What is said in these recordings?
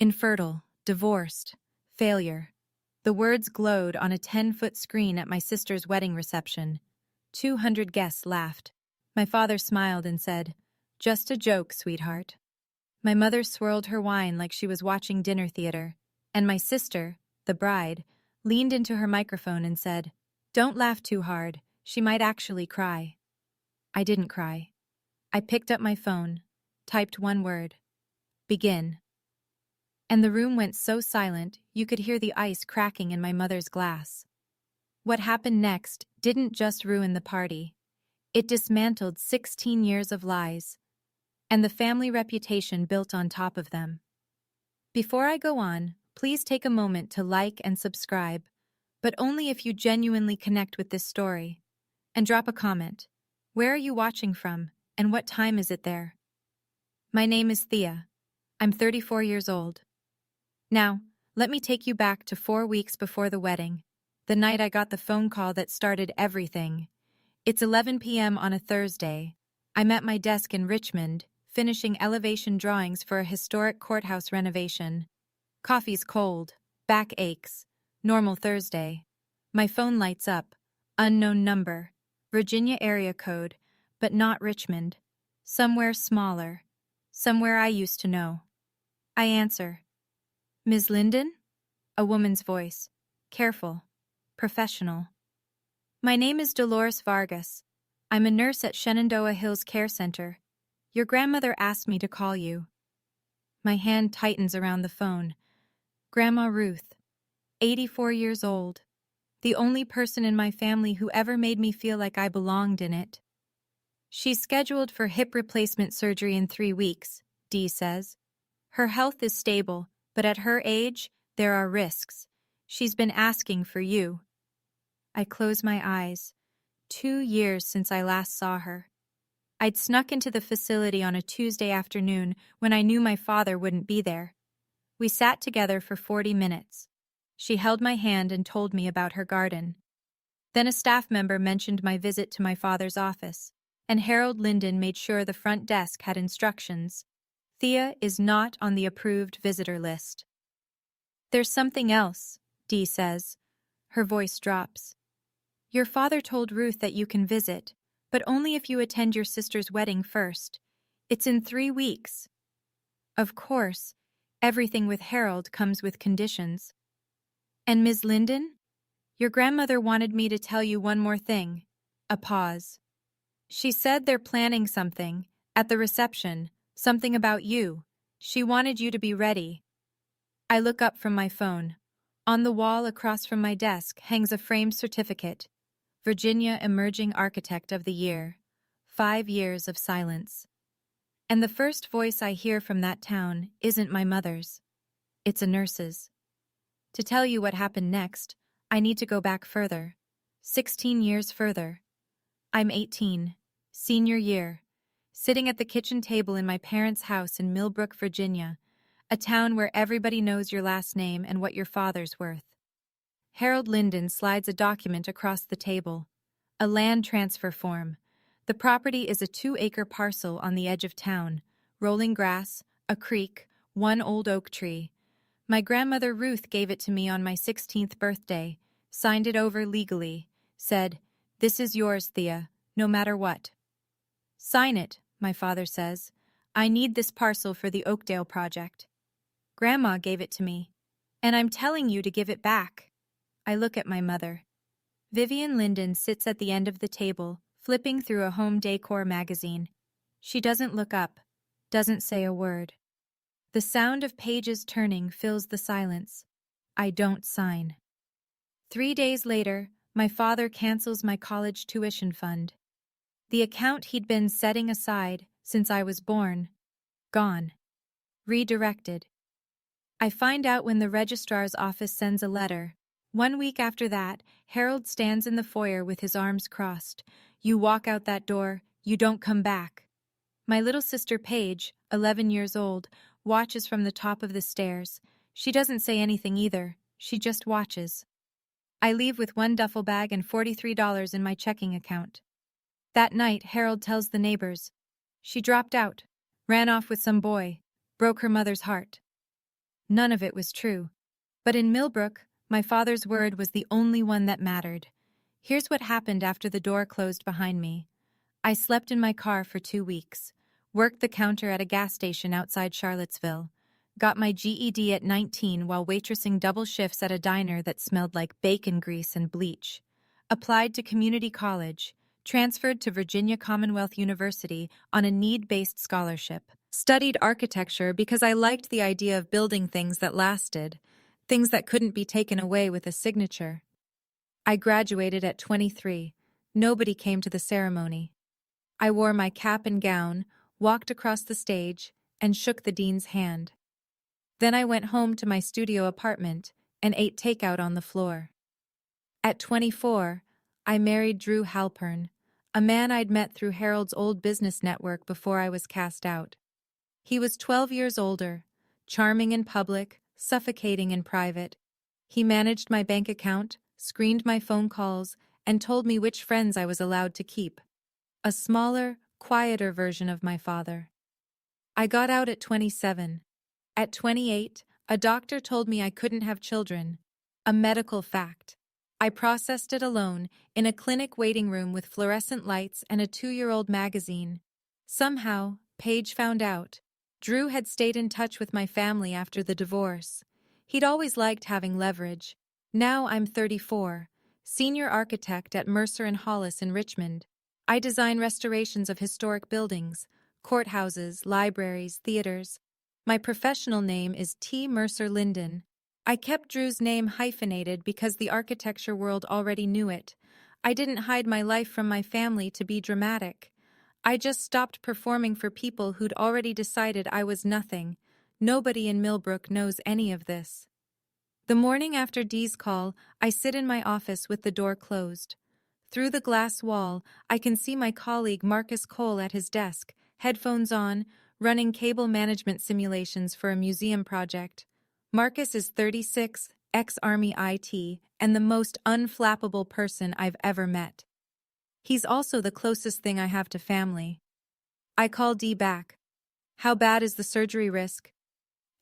Infertile, divorced, failure. The words glowed on a 10-foot screen at my sister's wedding reception. 200 guests laughed. My father smiled and said, "Just a joke, sweetheart." My mother swirled her wine like she was watching dinner theater, and my sister, the bride, leaned into her microphone and said, "Don't laugh too hard, she might actually cry." I didn't cry. I picked up my phone, typed one word, "Begin." And the room went so silent you could hear the ice cracking in my mother's glass. What happened next didn't just ruin the party. It dismantled 16 years of lies, and the family reputation built on top of them. Before I go on, please take a moment to like and subscribe, but only if you genuinely connect with this story. And drop a comment. Where are you watching from, and what time is it there? My name is Thea. I'm 34 years old. Now, let me take you back to 4 weeks before the wedding, the night I got the phone call that started everything. It's 11 p.m. on a Thursday. I'm at my desk in Richmond, finishing elevation drawings for a historic courthouse renovation. Coffee's cold, back aches. Normal Thursday. My phone lights up. Unknown number. Virginia area code, but not Richmond. Somewhere smaller. Somewhere I used to know. I answer. "Ms. Linden?" A woman's voice. Careful. Professional. "My name is Dolores Vargas. I'm a nurse at Shenandoah Hills Care Center. Your grandmother asked me to call you." My hand tightens around the phone. Grandma Ruth, 84 years old. The only person in my family who ever made me feel like I belonged in it. She's scheduled for hip replacement surgery in 3 weeks, Dee says. Her health is stable, but at her age, there are risks. She's been asking for you. I close my eyes. 2 years since I last saw her. I'd snuck into the facility on a Tuesday afternoon when I knew my father wouldn't be there. We sat together for 40 minutes. She held my hand and told me about her garden. Then a staff member mentioned my visit to my father's office, and Harold Linden made sure the front desk had instructions. Thea is not on the approved visitor list. "There's something else," Dee says. Her voice drops. "Your father told Ruth that you can visit, but only if you attend your sister's wedding first. It's in 3 weeks." Of course, everything with Harold comes with conditions. "And Ms. Linden? Your grandmother wanted me to tell you one more thing." A pause. "She said they're planning something, at the reception, something about you. She wanted you to be ready." I look up from my phone. On the wall across from my desk hangs a framed certificate. Virginia Emerging Architect of the Year. 5 years of silence. And the first voice I hear from that town isn't my mother's. It's a nurse's. To tell you what happened next, I need to go back further. 16 years further. I'm 18, senior year, sitting at the kitchen table in my parents' house in Millbrook, Virginia, a town where everybody knows your last name and what your father's worth. Harold Linden slides a document across the table. A land transfer form. The property is a 2-acre parcel on the edge of town. Rolling grass, a creek, 1 old oak tree. My grandmother Ruth gave it to me on my 16th birthday, signed it over legally, said, "This is yours, Thea, no matter what." "Sign it," my father says. "I need this parcel for the Oakdale project." "Grandma gave it to me, and I'm telling you to give it back." I look at my mother. Vivian Linden sits at the end of the table, flipping through a home decor magazine. She doesn't look up, doesn't say a word. The sound of pages turning fills the silence. I don't sign. 3 days later, my father cancels my college tuition fund. The account he'd been setting aside since I was born. Gone. Redirected. I find out when the registrar's office sends a letter. 1 week after that, Harold stands in the foyer with his arms crossed. You walk out that door, you don't come back. My little sister Paige, 11 years old, watches from the top of the stairs. She doesn't say anything either, she just watches. I leave with 1 duffel bag and $43 in my checking account. That night, Harold tells the neighbors. She dropped out, ran off with some boy, broke her mother's heart. None of it was true. But in Millbrook, my father's word was the only one that mattered. Here's what happened after the door closed behind me. I slept in my car for 2 weeks, worked the counter at a gas station outside Charlottesville, got my GED at 19 while waitressing double shifts at a diner that smelled like bacon grease and bleach, applied to community college, transferred to Virginia Commonwealth University on a need-based scholarship, studied architecture because I liked the idea of building things that lasted, things that couldn't be taken away with a signature. I graduated at 23. Nobody came to the ceremony. I wore my cap and gown, walked across the stage, and shook the dean's hand. Then I went home to my studio apartment and ate takeout on the floor. At 24, I married Drew Halpern, a man I'd met through Harold's old business network before I was cast out. He was 12 years older, charming in public, suffocating in private. He managed my bank account, screened my phone calls, and told me which friends I was allowed to keep. A smaller, quieter version of my father. I got out at 27. At 28, a doctor told me I couldn't have children. A medical fact. I processed it alone, in a clinic waiting room with fluorescent lights and a 2-year-old magazine. Somehow, Paige found out. Drew had stayed in touch with my family after the divorce. He'd always liked having leverage. Now I'm 34, senior architect at Mercer and Hollis in Richmond. I design restorations of historic buildings, courthouses, libraries, theaters. My professional name is T. Mercer Linden. I kept Drew's name hyphenated because the architecture world already knew it. I didn't hide my life from my family to be dramatic. I just stopped performing for people who'd already decided I was nothing. Nobody in Millbrook knows any of this. The morning after Dee's call, I sit in my office with the door closed. Through the glass wall, I can see my colleague Marcus Cole at his desk, headphones on, running cable management simulations for a museum project. Marcus is 36, ex-Army IT, and the most unflappable person I've ever met. He's also the closest thing I have to family. I call Dee back. How bad is the surgery risk?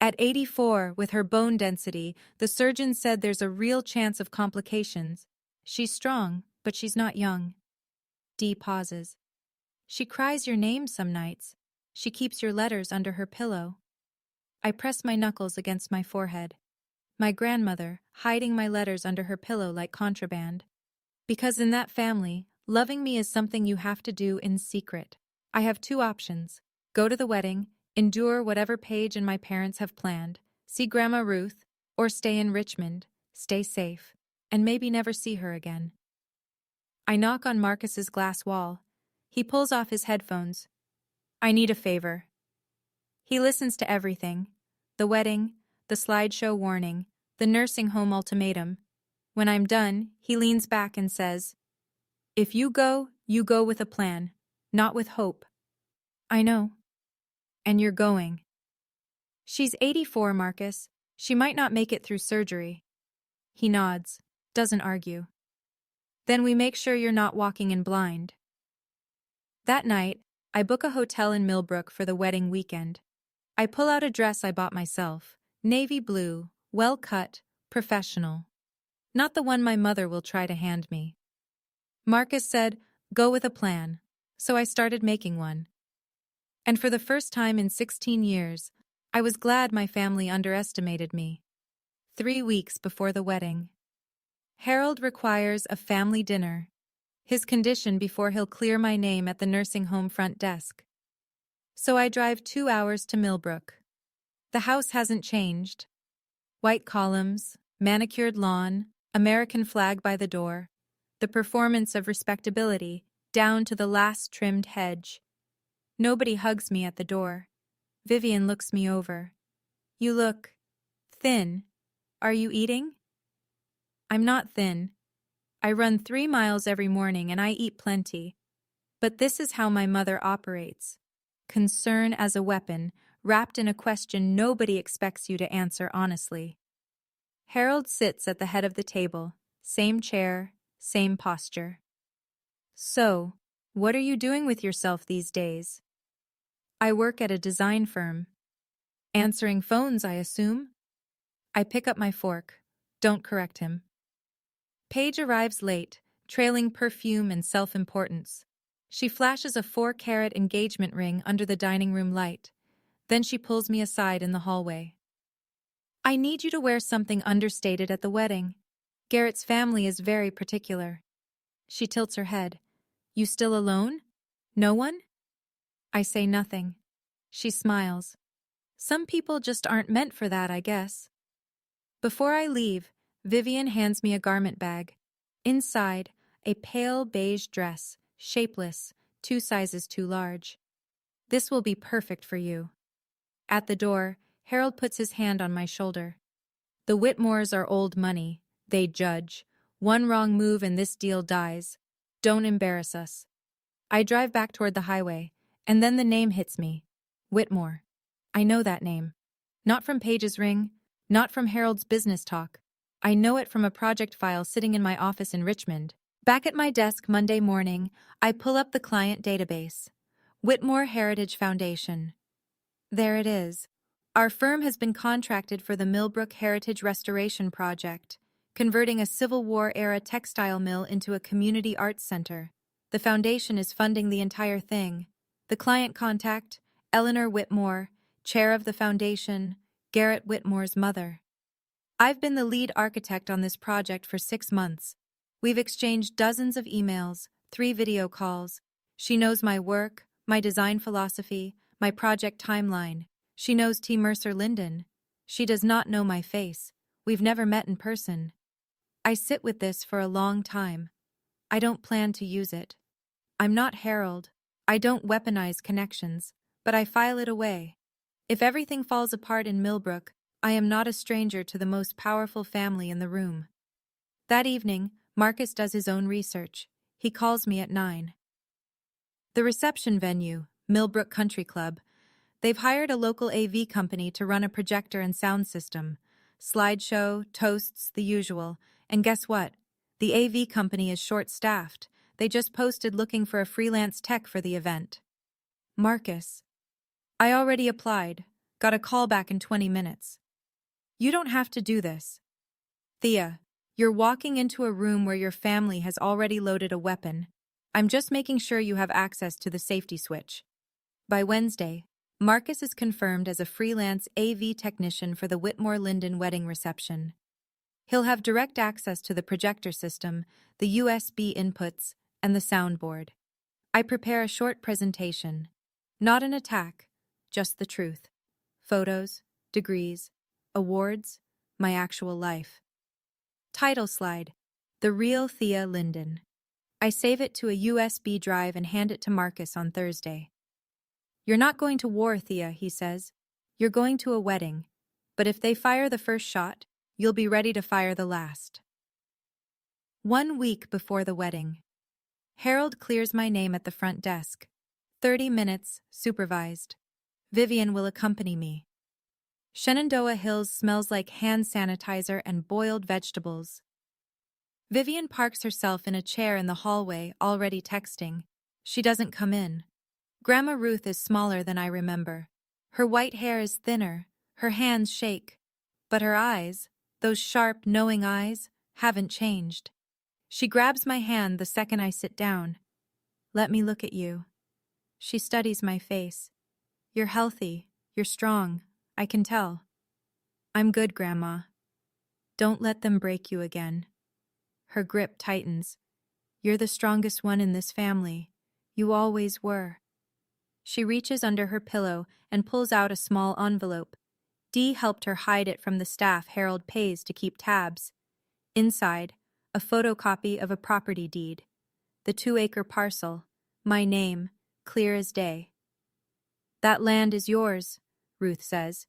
At 84, with her bone density, the surgeon said there's a real chance of complications. She's strong, but she's not young. Dee pauses. She cries your name some nights. She keeps your letters under her pillow. I press my knuckles against my forehead. My grandmother, hiding my letters under her pillow like contraband. Because in that family, loving me is something you have to do in secret. I have 2 options. Go to the wedding, endure whatever Paige and my parents have planned, see Grandma Ruth, or stay in Richmond, stay safe, and maybe never see her again. I knock on Marcus's glass wall. He pulls off his headphones. I need a favor. He listens to everything. The wedding, the slideshow warning, the nursing home ultimatum. When I'm done, he leans back and says, If you go with a plan, not with hope. I know. And you're going. She's 84, Marcus. She might not make it through surgery. He nods, doesn't argue. Then we make sure you're not walking in blind. That night, I book a hotel in Millbrook for the wedding weekend. I pull out a dress I bought myself, navy blue, well-cut, professional. Not the one my mother will try to hand me. Marcus said, go with a plan, so I started making one. And for the first time in 16 years, I was glad my family underestimated me. 3 weeks before the wedding. Harold requires a family dinner, his condition before he'll clear my name at the nursing home front desk. So I drive 2 hours to Millbrook. The house hasn't changed. White columns, manicured lawn, American flag by the door, the performance of respectability, down to the last trimmed hedge. Nobody hugs me at the door. Vivian looks me over. You look thin. Are you eating? I'm not thin. I run 3 miles every morning and I eat plenty. But this is how my mother operates. Concern as a weapon, wrapped in a question nobody expects you to answer honestly. Harold sits at the head of the table, same chair, same posture. So, what are you doing with yourself these days? I work at a design firm. Answering phones, I assume? I pick up my fork. Don't correct him. Paige arrives late, trailing perfume and self-importance. She flashes a 4-carat engagement ring under the dining room light. Then she pulls me aside in the hallway. I need you to wear something understated at the wedding. Garrett's family is very particular. She tilts her head. You still alone? No one? I say nothing. She smiles. Some people just aren't meant for that, I guess. Before I leave, Vivian hands me a garment bag. Inside, a pale beige dress, shapeless, 2 sizes too large. This will be perfect for you. At the door, Harold puts his hand on my shoulder. The Whitmores are old money. They judge. One wrong move and this deal dies. Don't embarrass us. I drive back toward the highway, and then the name hits me. Whitmore. I know that name. Not from Paige's ring, not from Harold's business talk. I know it from a project file sitting in my office in Richmond. Back at my desk Monday morning, I pull up the client database. Whitmore Heritage Foundation. There it is. Our firm has been contracted for the Millbrook Heritage Restoration Project, converting a Civil War-era textile mill into a community arts center. The foundation is funding the entire thing. The client contact, Eleanor Whitmore, chair of the foundation, Garrett Whitmore's mother. I've been the lead architect on this project for 6 months. We've exchanged dozens of emails, 3 video calls. She knows my work, my design philosophy, my project timeline. She knows T. Mercer Linden. She does not know my face. We've never met in person. I sit with this for a long time. I don't plan to use it. I'm not Harold. I don't weaponize connections, but I file it away. If everything falls apart in Millbrook, I am not a stranger to the most powerful family in the room. That evening, Marcus does his own research. He calls me at 9. The reception venue, Millbrook Country Club. They've hired a local AV company to run a projector and sound system. Slideshow, toasts, the usual. And guess what? The AV company is short-staffed. They just posted looking for a freelance tech for the event. Marcus. I already applied. Got a call back in 20 minutes. You don't have to do this. Thea, you're walking into a room where your family has already loaded a weapon. I'm just making sure you have access to the safety switch. By Wednesday, Marcus is confirmed as a freelance AV technician for the Whitmore Linden wedding reception. He'll have direct access to the projector system, the USB inputs, and the soundboard. I prepare a short presentation. Not an attack, just the truth. Photos, degrees, awards, my actual life. Title slide, The Real Thea Linden. I save it to a USB drive and hand it to Marcus on Thursday. You're not going to war, Thea, he says. You're going to a wedding. But if they fire the first shot, you'll be ready to fire the last. 1 week before the wedding. Harold clears my name at the front desk. 30 minutes, supervised. Vivian will accompany me. Shenandoah Hills smells like hand sanitizer and boiled vegetables. Vivian parks herself in a chair in the hallway, already texting. She doesn't come in. Grandma Ruth is smaller than I remember. Her white hair is thinner, her hands shake. But her eyes, those sharp, knowing eyes, haven't changed. She grabs my hand the second I sit down. Let me look at you. She studies my face. You're healthy, you're strong, I can tell. I'm good, Grandma. Don't let them break you again. Her grip tightens. You're the strongest one in this family. You always were. She reaches under her pillow and pulls out a small envelope. Dee helped her hide it from the staff Harold pays to keep tabs. Inside, a photocopy of a property deed. The 2-acre parcel. My name, clear as day. That land is yours, Ruth says.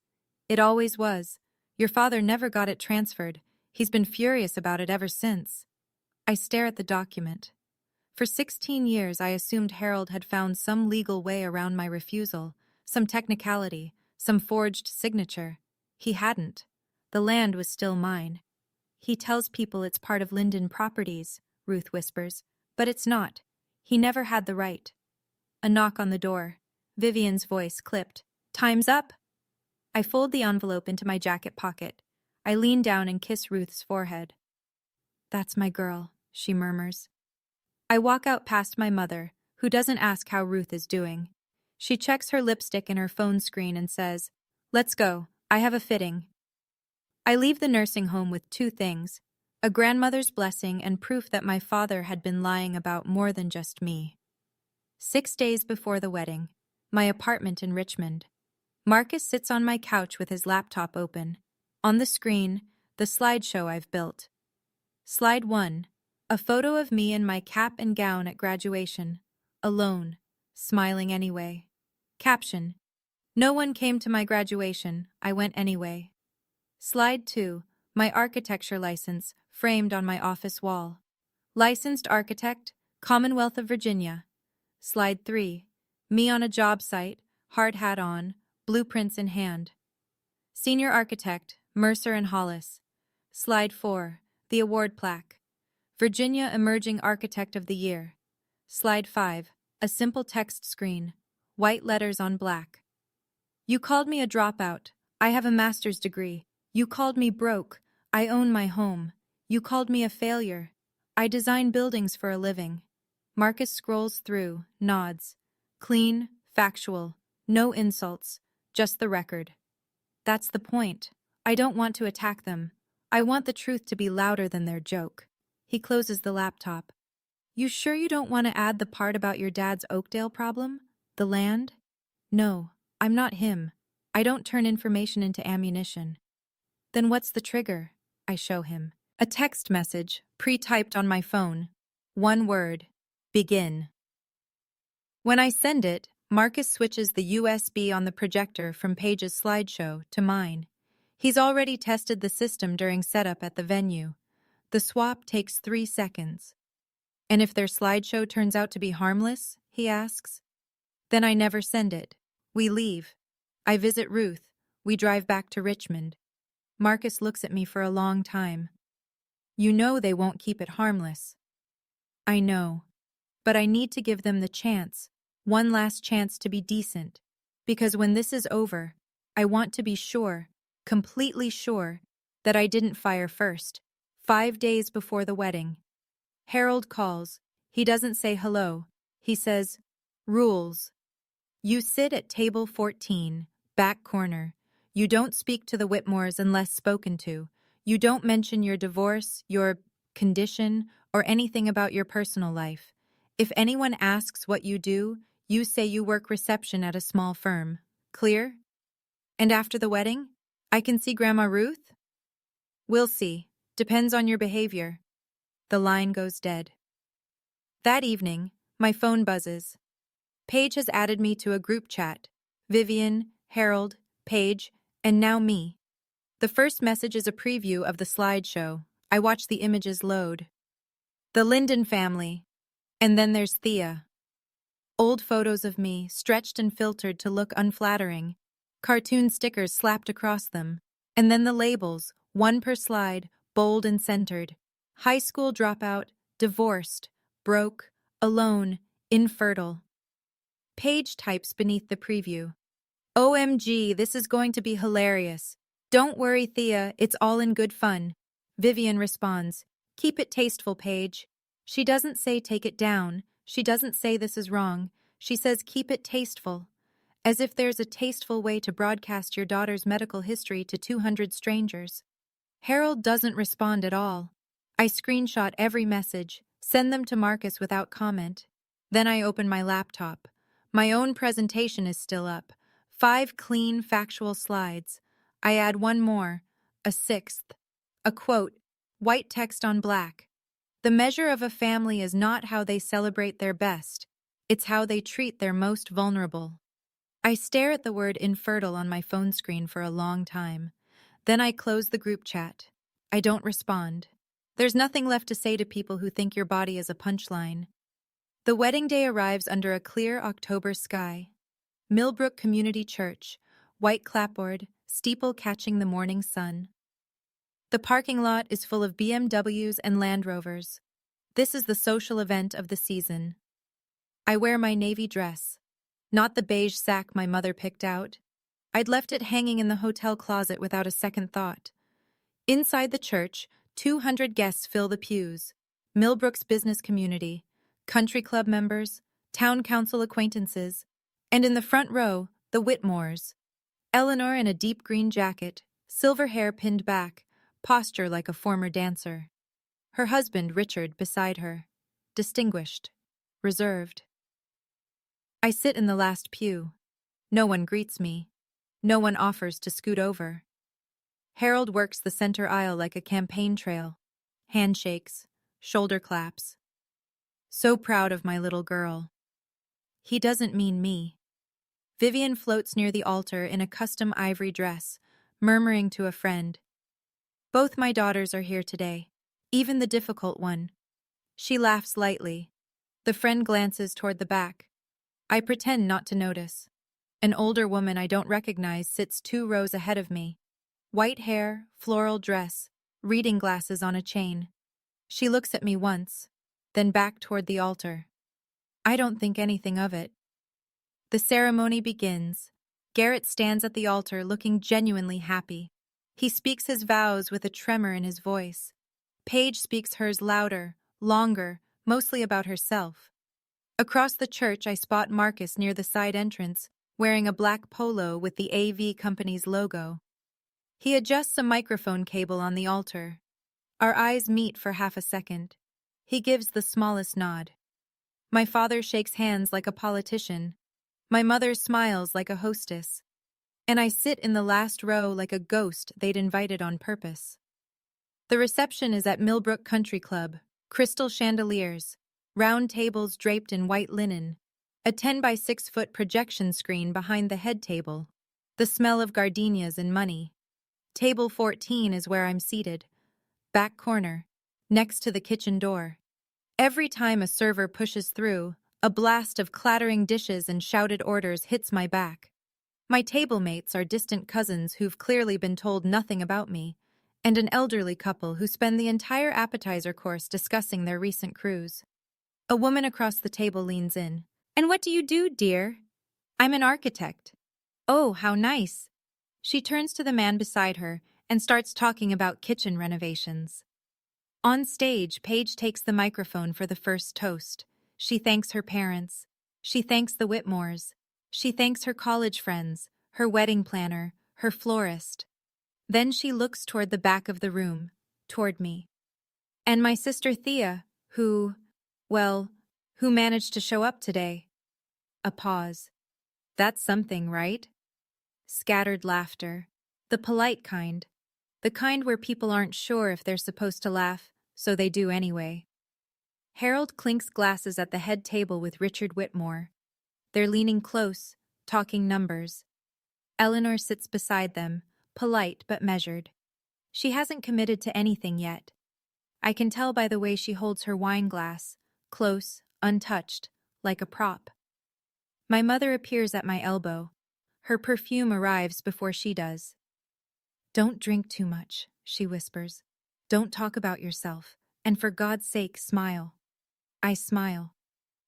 It always was. Your father never got it transferred. He's been furious about it ever since. I stare at the document. For 16 years, I assumed Harold had found some legal way around my refusal, some technicality, some forged signature. He hadn't. The land was still mine. He tells people it's part of Linden Properties, Ruth whispers, but it's not. He never had the right. A knock on the door. Vivian's voice clipped. Time's up! I fold the envelope into my jacket pocket. I lean down and kiss Ruth's forehead. "That's my girl," she murmurs. I walk out past my mother, who doesn't ask how Ruth is doing. She checks her lipstick in her phone screen and says, "Let's go, I have a fitting." I leave the nursing home with two things: a grandmother's blessing and proof that my father had been lying about more than just me. 6 days before the wedding, my apartment in Richmond. Marcus sits on my couch with his laptop open. On the screen, the slideshow I've built. Slide 1. A photo of me in my cap and gown at graduation. Alone. Smiling anyway. Caption: "No one came to my graduation, I went anyway." Slide 2. My architecture license, framed on my office wall. Licensed architect, Commonwealth of Virginia. Slide 3. Me on a job site, hard hat on, blueprints in hand. Senior architect, Mercer and Hollis. Slide 4. The award plaque. Virginia Emerging Architect of the Year. Slide 5. A simple text screen. White letters on black. "You called me a dropout. I have a master's degree. You called me broke. I own my home. You called me a failure. I design buildings for a living." Marcus scrolls through, nods. Clean, factual, no insults, just the record. That's the point. I don't want to attack them. I want the truth to be louder than their joke. He closes the laptop. "You sure you don't want to add the part about your dad's Oakdale problem? The land?" "No, I'm not him. I don't turn information into ammunition." "Then what's the trigger?" I show him. A text message, pre-typed on my phone. One word: begin. When I send it, Marcus switches the USB on the projector from Paige's slideshow to mine. He's already tested the system during setup at the venue. The swap takes 3 seconds. "And if their slideshow turns out to be harmless?" he asks. "Then I never send it. We leave. I visit Ruth. We drive back to Richmond." Marcus looks at me for a long time. "You know they won't keep it harmless." "I know. But I need to give them the chance, one last chance to be decent. Because when this is over, I want to be sure, completely sure, that I didn't fire first. 5 days before the wedding. Harold calls. He doesn't say hello. He says, "Rules. You sit at table 14, back corner. You don't speak to the Whitmores unless spoken to. You don't mention your divorce, your condition, or anything about your personal life. If anyone asks what you do, you say you work reception at a small firm. Clear? And after the wedding, I can see Grandma Ruth?" "We'll see. Depends on your behavior." The line goes dead. That evening, my phone buzzes. Paige has added me to a group chat. Vivian, Harold, Paige, and now me. The first message is a preview of the slideshow. I watch the images load. The Linden family. And then there's Thea. Old photos of me, stretched and filtered to look unflattering. Cartoon stickers slapped across them. And then the labels, one per slide, bold and centered. High school dropout, divorced, broke, alone, infertile. Paige types beneath the preview. "OMG, this is going to be hilarious. Don't worry, Thea, it's all in good fun." Vivian responds, "Keep it tasteful, Paige." She doesn't say take it down. She doesn't say this is wrong. She says keep it tasteful. As if there's a tasteful way to broadcast your daughter's medical history to 200 strangers. Harold doesn't respond at all. I screenshot every message, send them to Marcus without comment. Then I open my laptop. My own presentation is still up. 5 clean, factual slides. I add one more, a 6th. A quote, white text on black. "The measure of a family is not how they celebrate their best. It's how they treat their most vulnerable." I stare at the word infertile on my phone screen for a long time. Then I close the group chat. I don't respond. There's nothing left to say to people who think your body is a punchline. The wedding day arrives under a clear October sky. Millbrook Community Church, white clapboard, steeple catching the morning sun. The parking lot is full of BMWs and Land Rovers. This is the social event of the season. I wear my navy dress. Not the beige sack my mother picked out. I'd left it hanging in the hotel closet without a second thought. Inside the church, 200 guests fill the pews. Millbrook's business community, country club members, town council acquaintances, and in the front row, the Whitmores. Eleanor in a deep green jacket, silver hair pinned back, posture like a former dancer. Her husband, Richard, beside her. Distinguished. Reserved. I sit in the last pew. No one greets me. No one offers to scoot over. Harold works the center aisle like a campaign trail. Handshakes, shoulder claps. So proud of my little girl. He doesn't mean me. Vivian floats near the altar in a custom ivory dress, murmuring to a friend. Both my daughters are here today, even the difficult one. She laughs lightly. The friend glances toward the back. I pretend not to notice. An older woman I don't recognize sits 2 rows ahead of me. White hair, floral dress, reading glasses on a chain. She looks at me once, then back toward the altar. I don't think anything of it. The ceremony begins. Garrett stands at the altar looking genuinely happy. He speaks his vows with a tremor in his voice. Paige speaks hers louder, longer, mostly about herself. Across the church I spot Marcus near the side entrance, wearing a black polo with the AV company's logo. He adjusts a microphone cable on the altar. Our eyes meet for half a second. He gives the smallest nod. My father shakes hands like a politician. My mother smiles like a hostess. And I sit in the last row like a ghost they'd invited on purpose. The reception is at Millbrook Country Club. Crystal chandeliers, round tables draped in white linen, a 10 by 6 foot projection screen behind the head table, the smell of gardenias and money. Table 14 is where I'm seated, back corner, next to the kitchen door. Every time a server pushes through, a blast of clattering dishes and shouted orders hits my back. My table mates are distant cousins who've clearly been told nothing about me, and an elderly couple who spend the entire appetizer course discussing their recent cruise. A woman across the table leans in. "And what do you do, dear?" "I'm an architect." "Oh, how nice." She turns to the man beside her and starts talking about kitchen renovations. On stage, Paige takes the microphone for the first toast. She thanks her parents. She thanks the Whitmores. She thanks her college friends, her wedding planner, her florist. Then she looks toward the back of the room, toward me. "And my sister Thea, who managed to show up today." A pause. "That's something, right?" Scattered laughter. The polite kind. The kind where people aren't sure if they're supposed to laugh, so they do anyway. Harold clinks glasses at the head table with Richard Whitmore. They're leaning close, talking numbers. Eleanor sits beside them, polite but measured. She hasn't committed to anything yet. I can tell by the way she holds her wine glass, close, untouched, like a prop. My mother appears at my elbow. Her perfume arrives before she does. "Don't drink too much," she whispers. "Don't talk about yourself, and for God's sake, smile." I smile.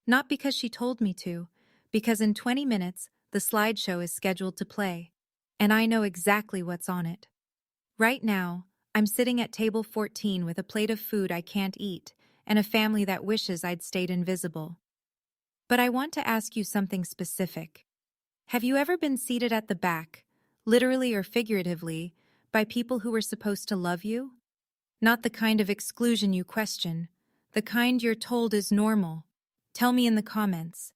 Not because she told me to, because in 20 minutes, the slideshow is scheduled to play, and I know exactly what's on it. Right now, I'm sitting at table 14 with a plate of food I can't eat and a family that wishes I'd stayed invisible. But I want to ask you something specific. Have you ever been seated at the back, literally or figuratively, by people who were supposed to love you? Not the kind of exclusion you question, the kind you're told is normal. Tell me in the comments.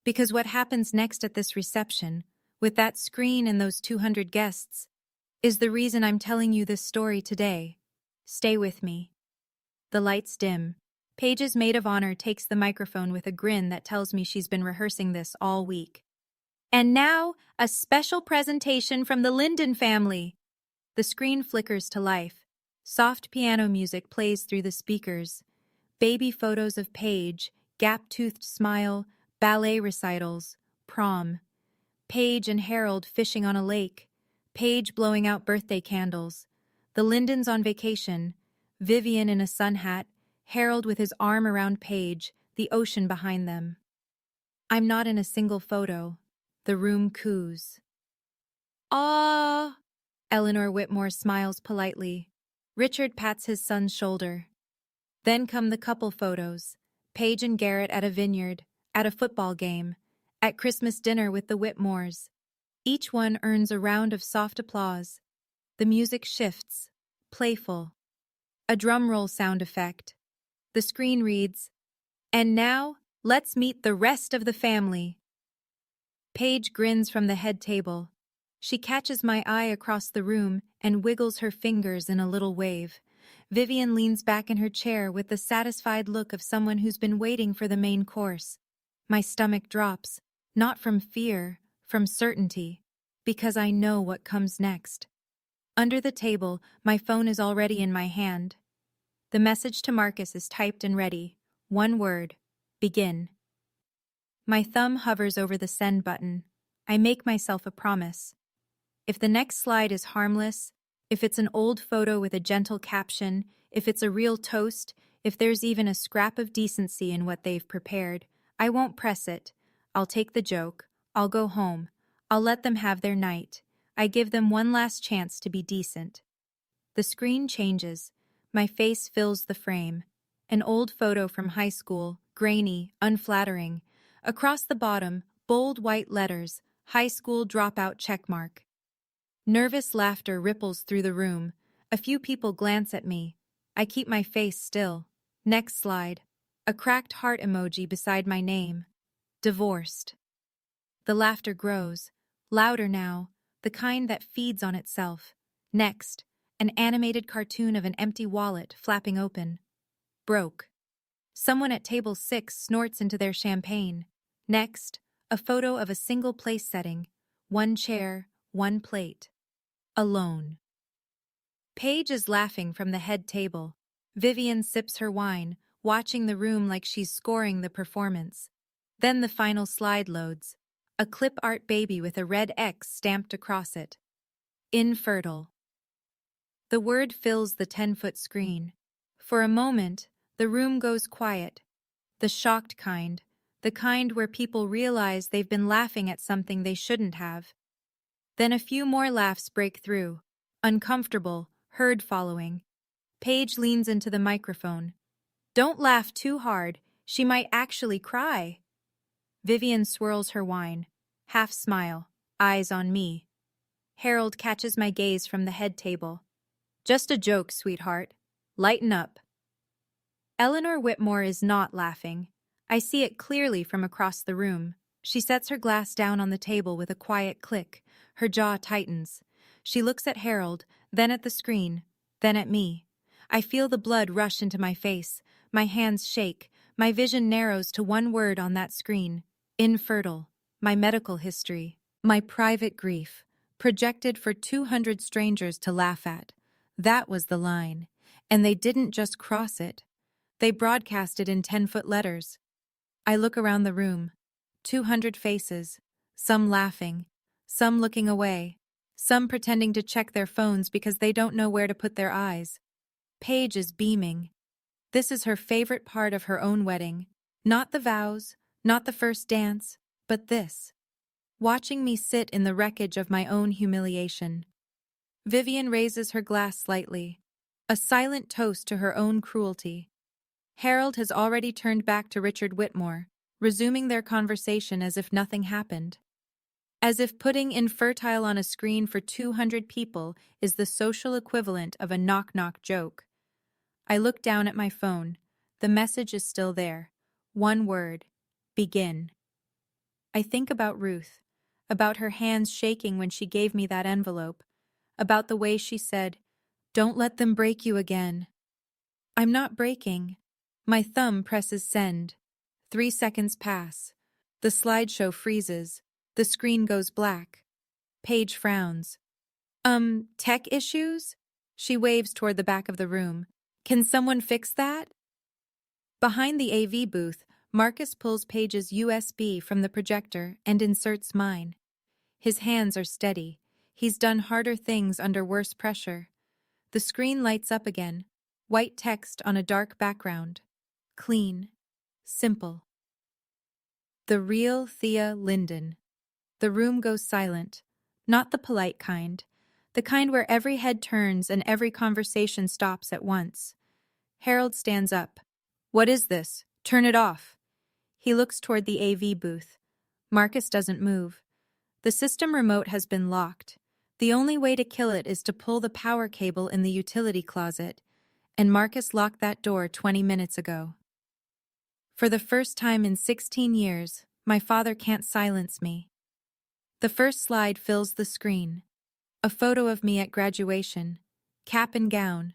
Because what happens next at this reception, with that screen and those 200 guests, is the reason I'm telling you this story today. Stay with me. The lights dim. Paige's maid of honor takes the microphone with a grin that tells me she's been rehearsing this all week. "And now, a special presentation from the Linden family." The screen flickers to life. Soft piano music plays through the speakers. Baby photos of Paige, gap-toothed smile, ballet recitals, prom. Paige and Harold fishing on a lake. Paige blowing out birthday candles. The Lindens on vacation. Vivian in a sun hat. Harold with his arm around Paige, the ocean behind them. I'm not in a single photo. The room coos. "Ah!" Eleanor Whitmore smiles politely. Richard pats his son's shoulder. Then come the couple photos. Paige and Garrett at a vineyard, at a football game, at Christmas dinner with the Whitmores. Each one earns a round of soft applause. The music shifts, playful. A drum roll sound effect. The screen reads, "And now, let's meet the rest of the family." Paige grins from the head table. She catches my eye across the room and wiggles her fingers in a little wave. Vivian leans back in her chair with the satisfied look of someone who's been waiting for the main course. My stomach drops, not from fear, from certainty, because I know what comes next. Under the table, my phone is already in my hand. The message to Marcus is typed and ready. One word: begin. My thumb hovers over the send button. I make myself a promise. If the next slide is harmless, if it's an old photo with a gentle caption, if it's a real toast, if there's even a scrap of decency in what they've prepared, I won't press it. I'll take the joke. I'll go home. I'll let them have their night. I give them one last chance to be decent. The screen changes. My face fills the frame. An old photo from high school, grainy, unflattering. Across the bottom, bold white letters, high school dropout checkmark. Nervous laughter ripples through the room. A few people glance at me. I keep my face still. Next slide. A cracked heart emoji beside my name. Divorced. The laughter grows. Louder now. The kind that feeds on itself. Next. An animated cartoon of an empty wallet flapping open. Broke. Someone at table 6 snorts into their champagne. Next. A photo of a single place setting. One chair, one plate. Alone. Paige is laughing from the head table. Vivian sips her wine, watching the room like she's scoring the performance. Then the final slide loads. A clip art baby with a red X stamped across it. Infertile. The word fills the 10-foot screen. For a moment, the room goes quiet. The shocked kind. The kind where people realize they've been laughing at something they shouldn't have. Then a few more laughs break through. Uncomfortable, herd following. Paige leans into the microphone. "Don't laugh too hard. She might actually cry." Vivian swirls her wine. Half smile, eyes on me. Harold catches my gaze from the head table. "Just a joke, sweetheart. Lighten up." Eleanor Whitmore is not laughing. I see it clearly from across the room. She sets her glass down on the table with a quiet click. Her jaw tightens. She looks at Harold, then at the screen, then at me. I feel the blood rush into my face. My hands shake. My vision narrows to one word on that screen. Infertile. My medical history. My private grief. Projected for 200 strangers to laugh at. That was the line. And they didn't just cross it. They broadcast it in 10-foot letters. I look around the room. 200 faces. Some laughing. Some looking away. Some pretending to check their phones because they don't know where to put their eyes. Paige is beaming. This is her favorite part of her own wedding. Not the vows, not the first dance, but this. Watching me sit in the wreckage of my own humiliation. Vivian raises her glass slightly. A silent toast to her own cruelty. Harold has already turned back to Richard Whitmore, resuming their conversation as if nothing happened. As if putting infertile on a screen for 200 people is the social equivalent of a knock-knock joke. I look down at my phone. The message is still there. One word. Begin. I think about Ruth, about her hands shaking when she gave me that envelope, about the way she said, "Don't let them break you again." I'm not breaking. My thumb presses send. 3 seconds pass. The slideshow freezes. The screen goes black. Paige frowns. Tech issues?" She waves toward the back of the room. "Can someone fix that?" Behind the AV booth, Marcus pulls Paige's USB from the projector and inserts mine. His hands are steady. He's done harder things under worse pressure. The screen lights up again. White text on a dark background. Clean. Simple. The real Thea Linden. The room goes silent. Not the polite kind. the kind where every head turns and every conversation stops at once. Harold stands up. What is this? Turn it off. He looks toward the AV booth. Marcus doesn't move. The system remote has been locked. The only way to kill it is to pull the power cable in the utility closet, and Marcus locked that door 20 minutes ago. For the first time in 16 years, my father can't silence me. The first slide fills the screen. A photo of me at graduation, cap and gown,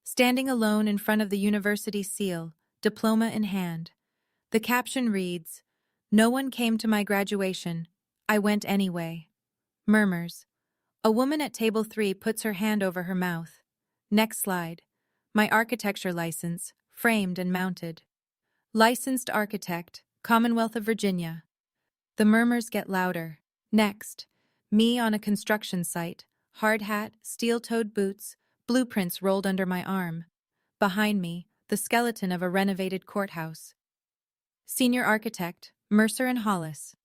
standing alone in front of the university seal, diploma in hand. The caption reads, "No one came to my graduation. I went anyway." Murmurs. A woman at table 3 puts her hand over her mouth. Next slide. My architecture license, framed and mounted. Licensed architect, Commonwealth of Virginia. The murmurs get louder. Next. Me on a construction site, hard hat, steel-toed boots, blueprints rolled under my arm. Behind me, the skeleton of a renovated courthouse. Senior architect, Mercer and Hollis.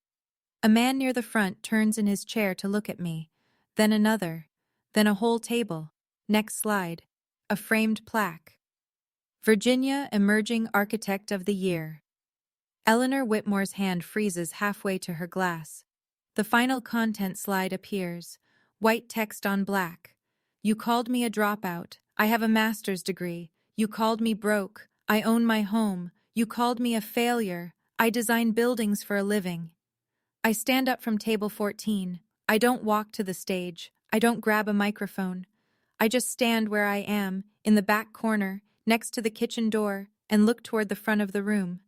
A man near the front turns in his chair to look at me, then another, then a whole table. Next slide. A framed plaque. Virginia Emerging Architect of the Year. Eleanor Whitmore's hand freezes halfway to her glass. The final content slide appears, white text on black. You called me a dropout. I have a master's degree. You called me broke. I own my home. You called me a failure. I design buildings for a living. I stand up from table 14. I don't walk to the stage. I don't grab a microphone. I just stand where I am, in the back corner, next to the kitchen door, and look toward the front of the room.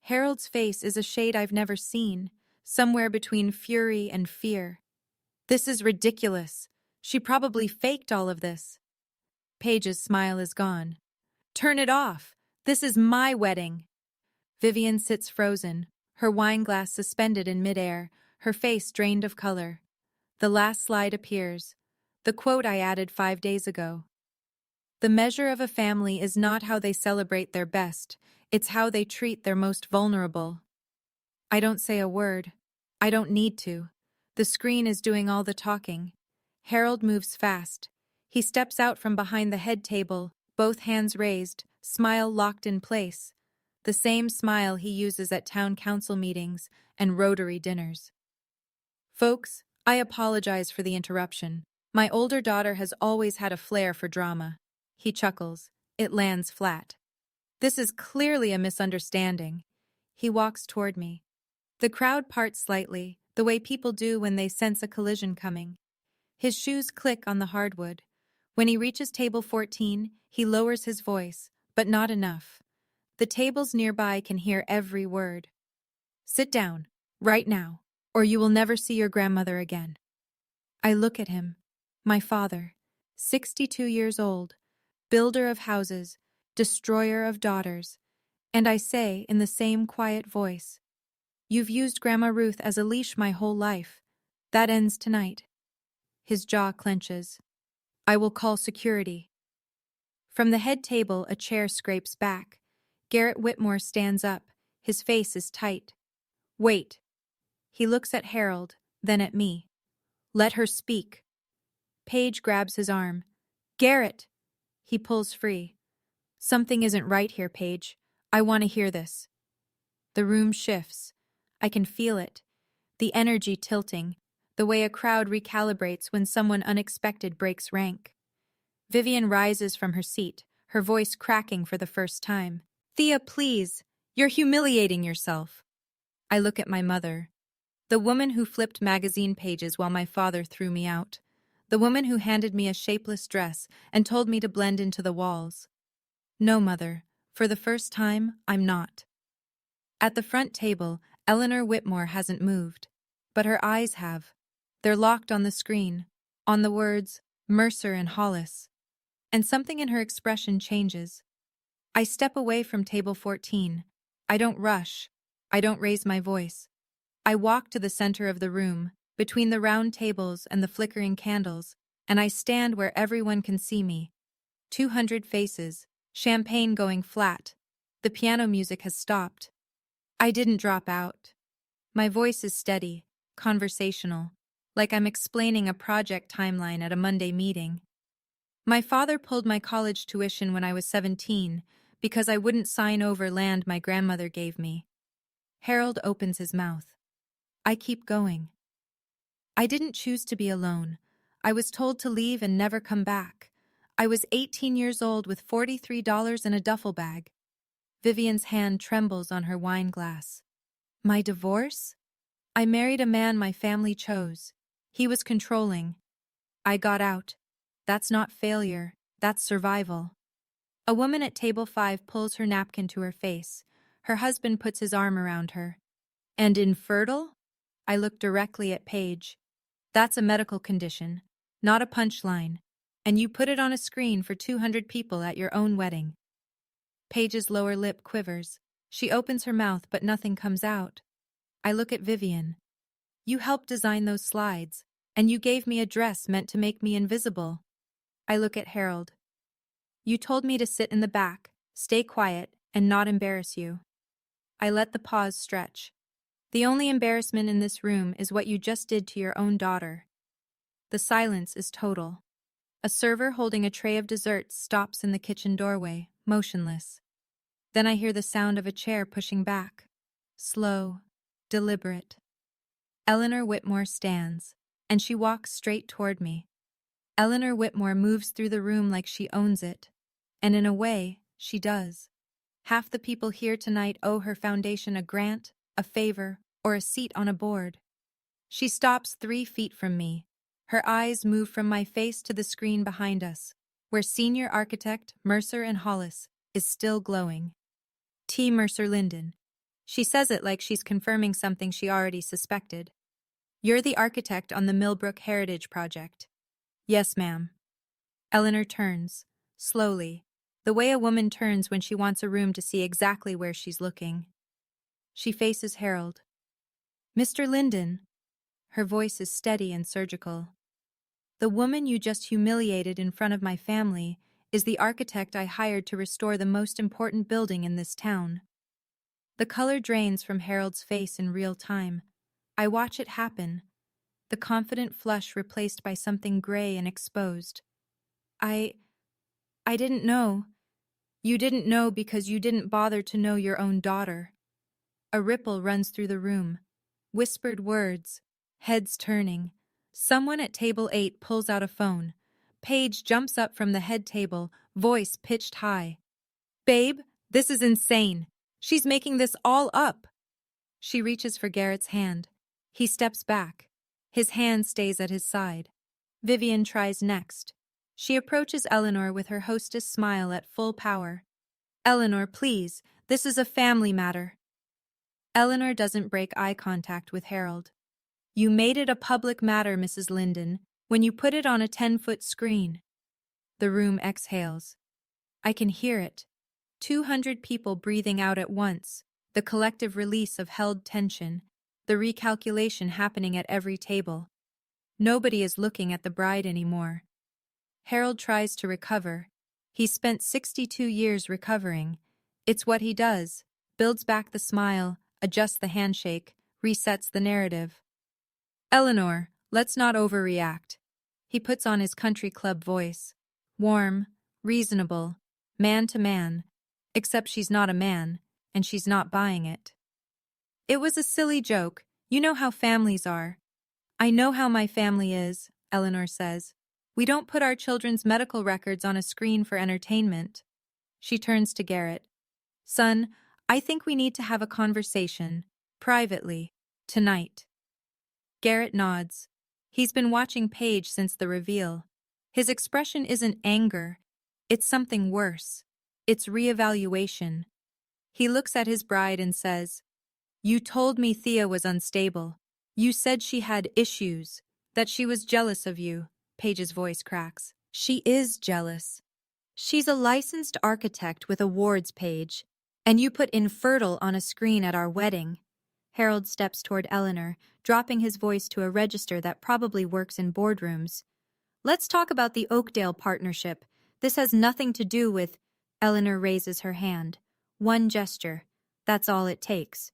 Harold's face is a shade I've never seen, somewhere between fury and fear. This is ridiculous. She probably faked all of this. Paige's smile is gone. Turn it off. This is my wedding. Vivian sits frozen, her wine glass suspended in midair, her face drained of color. The last slide appears. The quote I added 5 days ago. The measure of a family is not how they celebrate their best, it's how they treat their most vulnerable. I don't say a word. I don't need to. The screen is doing all the talking. Harold moves fast. He steps out from behind the head table, both hands raised, smile locked in place. The same smile he uses at town council meetings and Rotary dinners. Folks, I apologize for the interruption. My older daughter has always had a flair for drama. He chuckles. It lands flat. This is clearly a misunderstanding. He walks toward me. The crowd parts slightly, the way people do when they sense a collision coming. His shoes click on the hardwood. When he reaches table 14, he lowers his voice, but not enough. The tables nearby can hear every word. Sit down, right now, or you will never see your grandmother again. I look at him. My father, 62 years old, builder of houses, destroyer of daughters, and I say in the same quiet voice, "You've used Grandma Ruth as a leash my whole life. That ends tonight." His jaw clenches. I will call security. From the head table, a chair scrapes back. Garrett Whitmore stands up. His face is tight. Wait. He looks at Harold, then at me. Let her speak. Paige grabs his arm. Garrett! He pulls free. Something isn't right here, Paige. I want to hear this. The room shifts. I can feel it. The energy tilting, the way a crowd recalibrates when someone unexpected breaks rank. Vivian rises from her seat, her voice cracking for the first time. Thea, please. You're humiliating yourself. I look at my mother. The woman who flipped magazine pages while my father threw me out. The woman who handed me a shapeless dress and told me to blend into the walls. No, Mother. For the first time, I'm not. At the front table, Eleanor Whitmore hasn't moved. But her eyes have. They're locked on the screen, on the words, Mercer and Hollis. And something in her expression changes. I step away from table 14. I don't rush. I don't raise my voice. I walk to the center of the room, between the round tables and the flickering candles, and I stand where everyone can see me. 200 faces, champagne going flat. The piano music has stopped. I didn't drop out. My voice is steady, conversational. like I'm explaining a project timeline at a Monday meeting. My father pulled my college tuition when I was 17 because I wouldn't sign over land my grandmother gave me. Harold opens his mouth. I keep going. I didn't choose to be alone. I was told to leave and never come back. I was 18 years old with $43 in a duffel bag. Vivian's hand trembles on her wine glass. My divorce? I married a man my family chose. He was controlling. I got out. That's not failure, that's survival. A woman at table 5 pulls her napkin to her face. Her husband puts his arm around her. And infertile? I look directly at Paige. That's a medical condition, not a punchline. And you put it on a screen for 200 people at your own wedding. Paige's lower lip quivers. She opens her mouth but nothing comes out. I look at Vivian. You helped design those slides, and you gave me a dress meant to make me invisible. I look at Harold. You told me to sit in the back, stay quiet, and not embarrass you. I let the pause stretch. The only embarrassment in this room is what you just did to your own daughter. The silence is total. A server holding a tray of desserts stops in the kitchen doorway, motionless. Then I hear the sound of a chair pushing back. Slow, deliberate. Eleanor Whitmore stands, and she walks straight toward me. Eleanor Whitmore moves through the room like she owns it. And in a way, she does. Half the people here tonight owe her foundation a grant, a favor, or a seat on a board. She stops 3 feet from me. Her eyes move from my face to the screen behind us, where senior architect Mercer and Hollis is still glowing. T. Mercer Linden. She says it like she's confirming something she already suspected. You're the architect on the Millbrook Heritage Project. Yes, ma'am. Eleanor turns, slowly, the way a woman turns when she wants a room to see exactly where she's looking. She faces Harold. Mr. Linden. Her voice is steady and surgical. The woman you just humiliated in front of my family is the architect I hired to restore the most important building in this town. The color drains from Harold's face in real time. I watch it happen, the confident flush replaced by something gray and exposed. I didn't know. You didn't know because you didn't bother to know your own daughter. A ripple runs through the room. Whispered words, heads turning. Someone at table 8 pulls out a phone. Paige jumps up from the head table, voice pitched high. Babe, this is insane. She's making this all up. She reaches for Garrett's hand. He steps back. His hand stays at his side. Vivian tries next. She approaches Eleanor with her hostess smile at full power. Eleanor, please, this is a family matter. Eleanor doesn't break eye contact with Harold. You made it a public matter, Mrs. Linden, when you put it on a 10-foot screen. The room exhales. I can hear it. 200 people breathing out at once, the collective release of held tension, the recalculation happening at every table. Nobody is looking at the bride anymore. Harold tries to recover. He's spent 62 years recovering. It's what he does. Builds back the smile, adjusts the handshake, resets the narrative. Eleanor, let's not overreact. He puts on his country club voice. Warm, reasonable, man to man. Except she's not a man, and she's not buying it. It was a silly joke. You know how families are. I know how my family is, Eleanor says. We don't put our children's medical records on a screen for entertainment. She turns to Garrett. Son, I think we need to have a conversation, privately, tonight. Garrett nods. He's been watching Paige since the reveal. His expression isn't anger. It's something worse. It's reevaluation. He looks at his bride and says, You told me Thea was unstable. You said she had issues, that she was jealous of you. Paige's voice cracks. She is jealous. She's a licensed architect with awards, Paige, and you put infertile on a screen at our wedding. Harold steps toward Eleanor, dropping his voice to a register that probably works in boardrooms. Let's talk about the Oakdale partnership. This has nothing to do with... Eleanor raises her hand. One gesture. That's all it takes.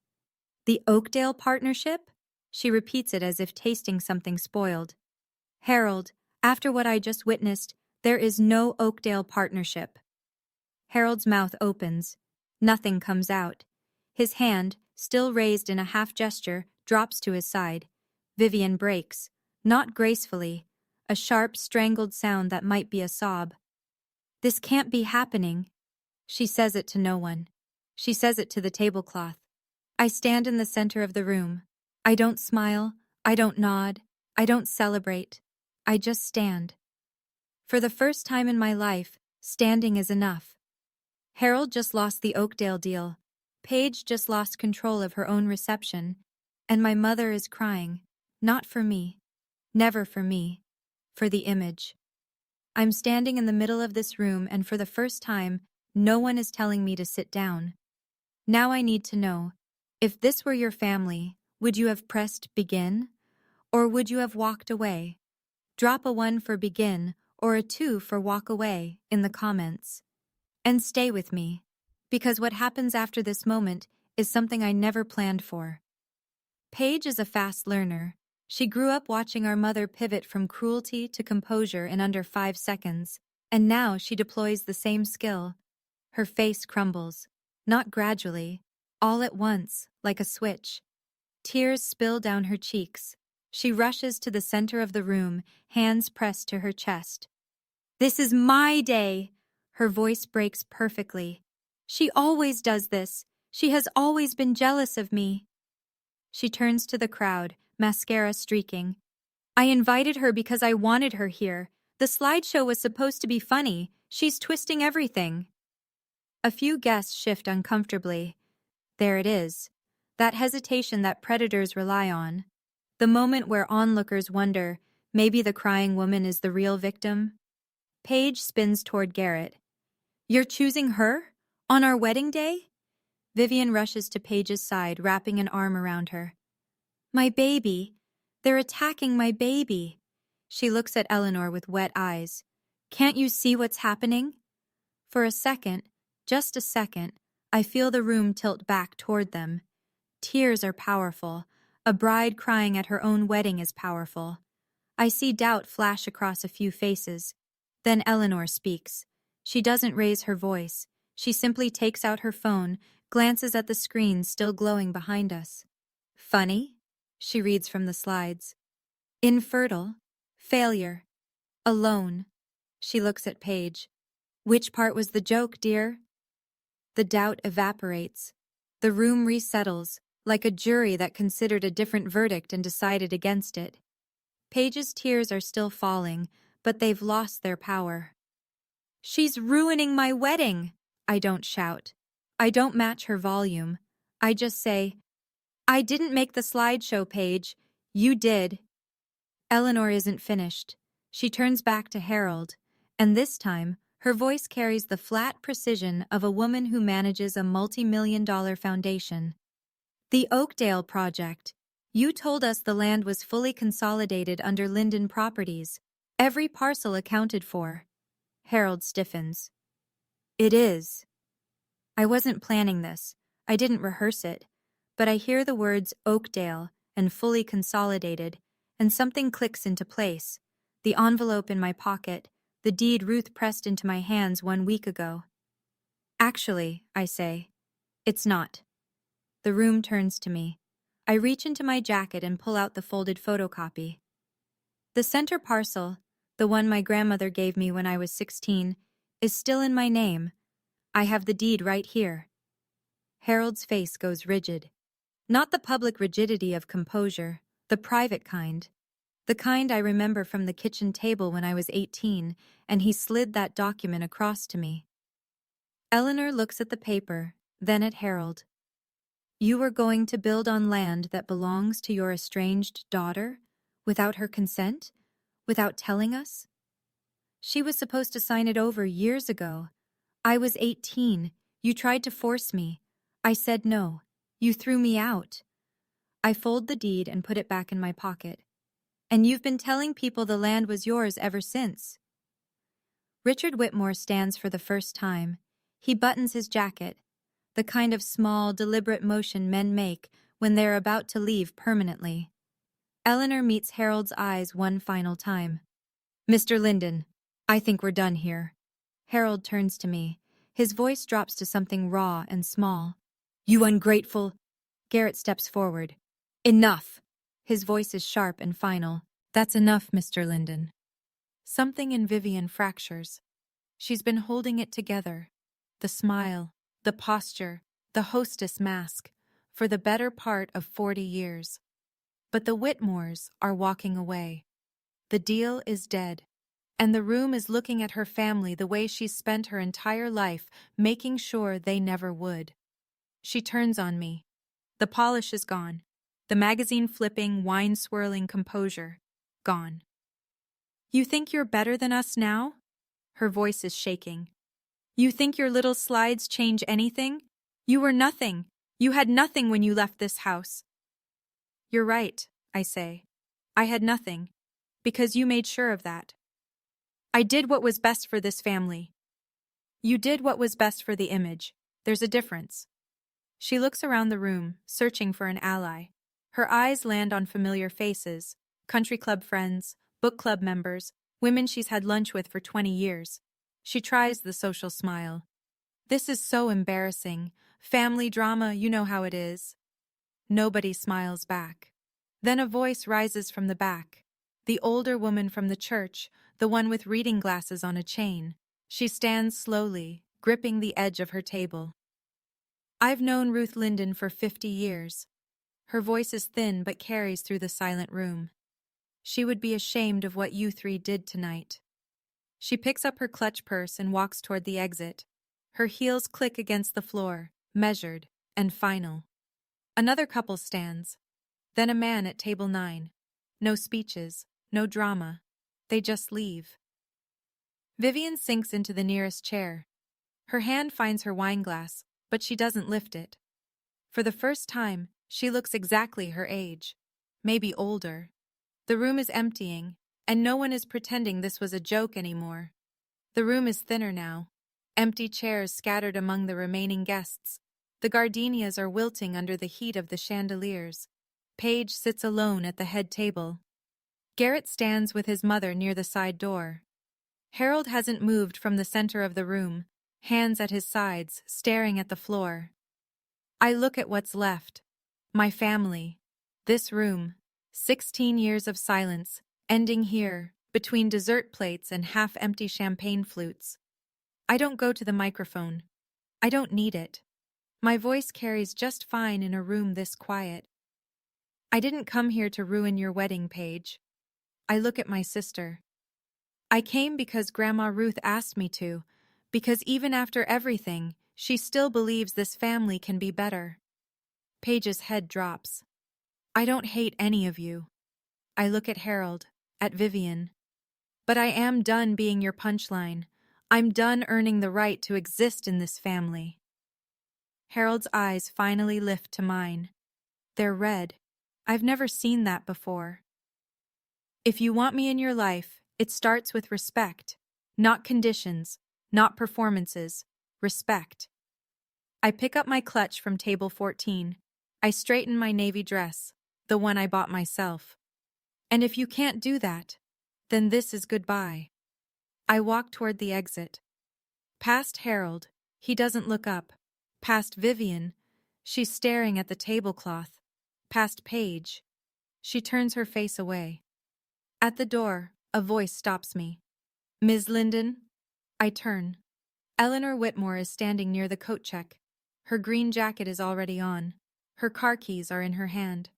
The Oakdale partnership? She repeats it as if tasting something spoiled. Harold, after what I just witnessed, there is no Oakdale partnership. Harold's mouth opens. Nothing comes out. His hand, still raised in a half gesture, drops to his side. Vivian breaks, not gracefully, a sharp, strangled sound that might be a sob. This can't be happening. She says it to no one. She says it to the tablecloth. I stand in the center of the room. I don't smile. I don't nod. I don't celebrate. I just stand. For the first time in my life, standing is enough. Harold just lost the Oakdale deal. Paige just lost control of her own reception. And my mother is crying. Not for me. Never for me. For the image. I'm standing in the middle of this room, and for the first time, no one is telling me to sit down. Now I need to know, if this were your family, would you have pressed begin? Or would you have walked away? Drop a 1 for begin or a 2 for walk away in the comments. And stay with me, because what happens after this moment is something I never planned for. Paige is a fast learner. She grew up watching our mother pivot from cruelty to composure in under 5 seconds, and now she deploys the same skill. Her face crumbles, not gradually, all at once, like a switch. Tears spill down her cheeks. She rushes to the center of the room, hands pressed to her chest. This is my day! Her voice breaks perfectly. She always does this. She has always been jealous of me. She turns to the crowd, mascara streaking. I invited her because I wanted her here. The slideshow was supposed to be funny. She's twisting everything. A few guests shift uncomfortably. There it is. That hesitation that predators rely on. The moment where onlookers wonder, maybe the crying woman is the real victim. Paige spins toward Garrett. You're choosing her? On our wedding day? Vivian rushes to Paige's side, wrapping an arm around her. My baby. They're attacking my baby. She looks at Eleanor with wet eyes. Can't you see what's happening? For a second, just a second, I feel the room tilt back toward them. Tears are powerful. A bride crying at her own wedding is powerful. I see doubt flash across a few faces. Then Eleanor speaks. She doesn't raise her voice. She simply takes out her phone, glances at the screen still glowing behind us. Funny? She reads from the slides. Infertile. Failure. Alone. She looks at Paige. Which part was the joke, dear? The doubt evaporates. The room resettles, like a jury that considered a different verdict and decided against it. Paige's tears are still falling, but they've lost their power. She's ruining my wedding! I don't shout. I don't match her volume. I just say, I didn't make the slideshow, Paige. You did. Eleanor isn't finished. She turns back to Harold, and this time, her voice carries the flat precision of a woman who manages a multi-million-dollar foundation. The Oakdale Project. You told us the land was fully consolidated under Linden Properties. Every parcel accounted for. Harold stiffens. It is. I wasn't planning this. I didn't rehearse it. But I hear the words Oakdale and fully consolidated, and something clicks into place. The envelope in my pocket, the deed Ruth pressed into my hands 1 week ago. Actually, I say, it's not. The room turns to me. I reach into my jacket and pull out the folded photocopy. The center parcel, the one my grandmother gave me when I was 16, is still in my name. I have the deed right here. Harold's face goes rigid. Not the public rigidity of composure, the private kind. The kind I remember from the kitchen table when I was 18, and he slid that document across to me. Eleanor looks at the paper, then at Harold. You were going to build on land that belongs to your estranged daughter, without her consent, without telling us? She was supposed to sign it over years ago. I was 18. You tried to force me. I said no. You threw me out. I fold the deed and put it back in my pocket. And you've been telling people the land was yours ever since. Richard Whitmore stands for the first time. He buttons his jacket, the kind of small, deliberate motion men make when they're about to leave permanently. Eleanor meets Harold's eyes one final time. Mr. Linden, I think we're done here. Harold turns to me. His voice drops to something raw and small. You ungrateful. Garrett steps forward. Enough. His voice is sharp and final. That's enough, Mr. Linden. Something in Vivian fractures. She's been holding it together. The smile, the posture, the hostess mask, for the better part of 40 years. But the Whitmores are walking away. The deal is dead. And the room is looking at her family the way she's spent her entire life, making sure they never would. She turns on me. The polish is gone. The magazine-flipping, wine-swirling composure. Gone. You think you're better than us now? Her voice is shaking. You think your little slides change anything? You were nothing. You had nothing when you left this house. You're right, I say. I had nothing. Because you made sure of that. I did what was best for this family. You did what was best for the image. There's a difference. She looks around the room, searching for an ally. Her eyes land on familiar faces, country club friends, book club members, women she's had lunch with for 20 years. She tries the social smile. This is so embarrassing. Family drama, you know how it is. Nobody smiles back. Then a voice rises from the back. The older woman from the church, the one with reading glasses on a chain. She stands slowly, gripping the edge of her table. I've known Ruth Linden for 50 years. Her voice is thin but carries through the silent room. She would be ashamed of what you three did tonight. She picks up her clutch purse and walks toward the exit. Her heels click against the floor, measured and final. Another couple stands. Then a man at table 9. No speeches, no drama. They just leave. Vivian sinks into the nearest chair. Her hand finds her wine glass, but she doesn't lift it. For the first time, she looks exactly her age. Maybe older. The room is emptying, and no one is pretending this was a joke anymore. The room is thinner now. Empty chairs scattered among the remaining guests. The gardenias are wilting under the heat of the chandeliers. Paige sits alone at the head table. Garrett stands with his mother near the side door. Harold hasn't moved from the center of the room, hands at his sides, staring at the floor. I look at what's left. My family. This room. 16 years of silence, ending here, between dessert plates and half-empty champagne flutes. I don't go to the microphone. I don't need it. My voice carries just fine in a room this quiet. I didn't come here to ruin your wedding, Paige. I look at my sister. I came because Grandma Ruth asked me to, because even after everything, she still believes this family can be better. Paige's head drops. I don't hate any of you. I look at Harold, at Vivian. But I am done being your punchline. I'm done earning the right to exist in this family. Harold's eyes finally lift to mine. They're red. I've never seen that before. If you want me in your life, it starts with respect. Not conditions, not performances. Respect. I pick up my clutch from table 14. I straighten my navy dress, the one I bought myself. And if you can't do that, then this is goodbye. I walk toward the exit. Past Harold, he doesn't look up. Past Vivian, she's staring at the tablecloth. Past Paige, she turns her face away. At the door, a voice stops me. Ms. Linden? I turn. Eleanor Whitmore is standing near the coat check. Her green jacket is already on. Her car keys are in her hand.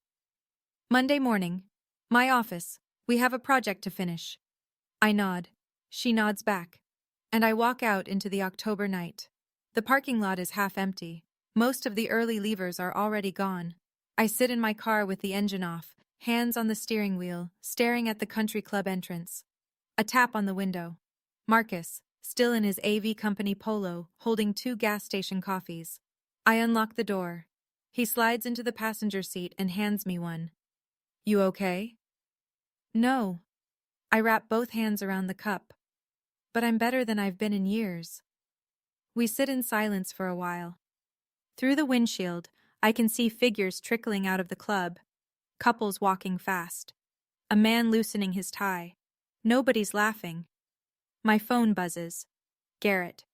Monday morning. My office. We have a project to finish. I nod. She nods back. And I walk out into the October night. The parking lot is half empty. Most of the early leavers are already gone. I sit in my car with the engine off, hands on the steering wheel, staring at the country club entrance. A tap on the window. Marcus, still in his AV company polo, holding 2 gas station coffees. I unlock the door. He slides into the passenger seat and hands me one. You okay? No. I wrap both hands around the cup. But I'm better than I've been in years. We sit in silence for a while. Through the windshield, I can see figures trickling out of the club, couples walking fast. A man loosening his tie. Nobody's laughing. My phone buzzes. Garrett.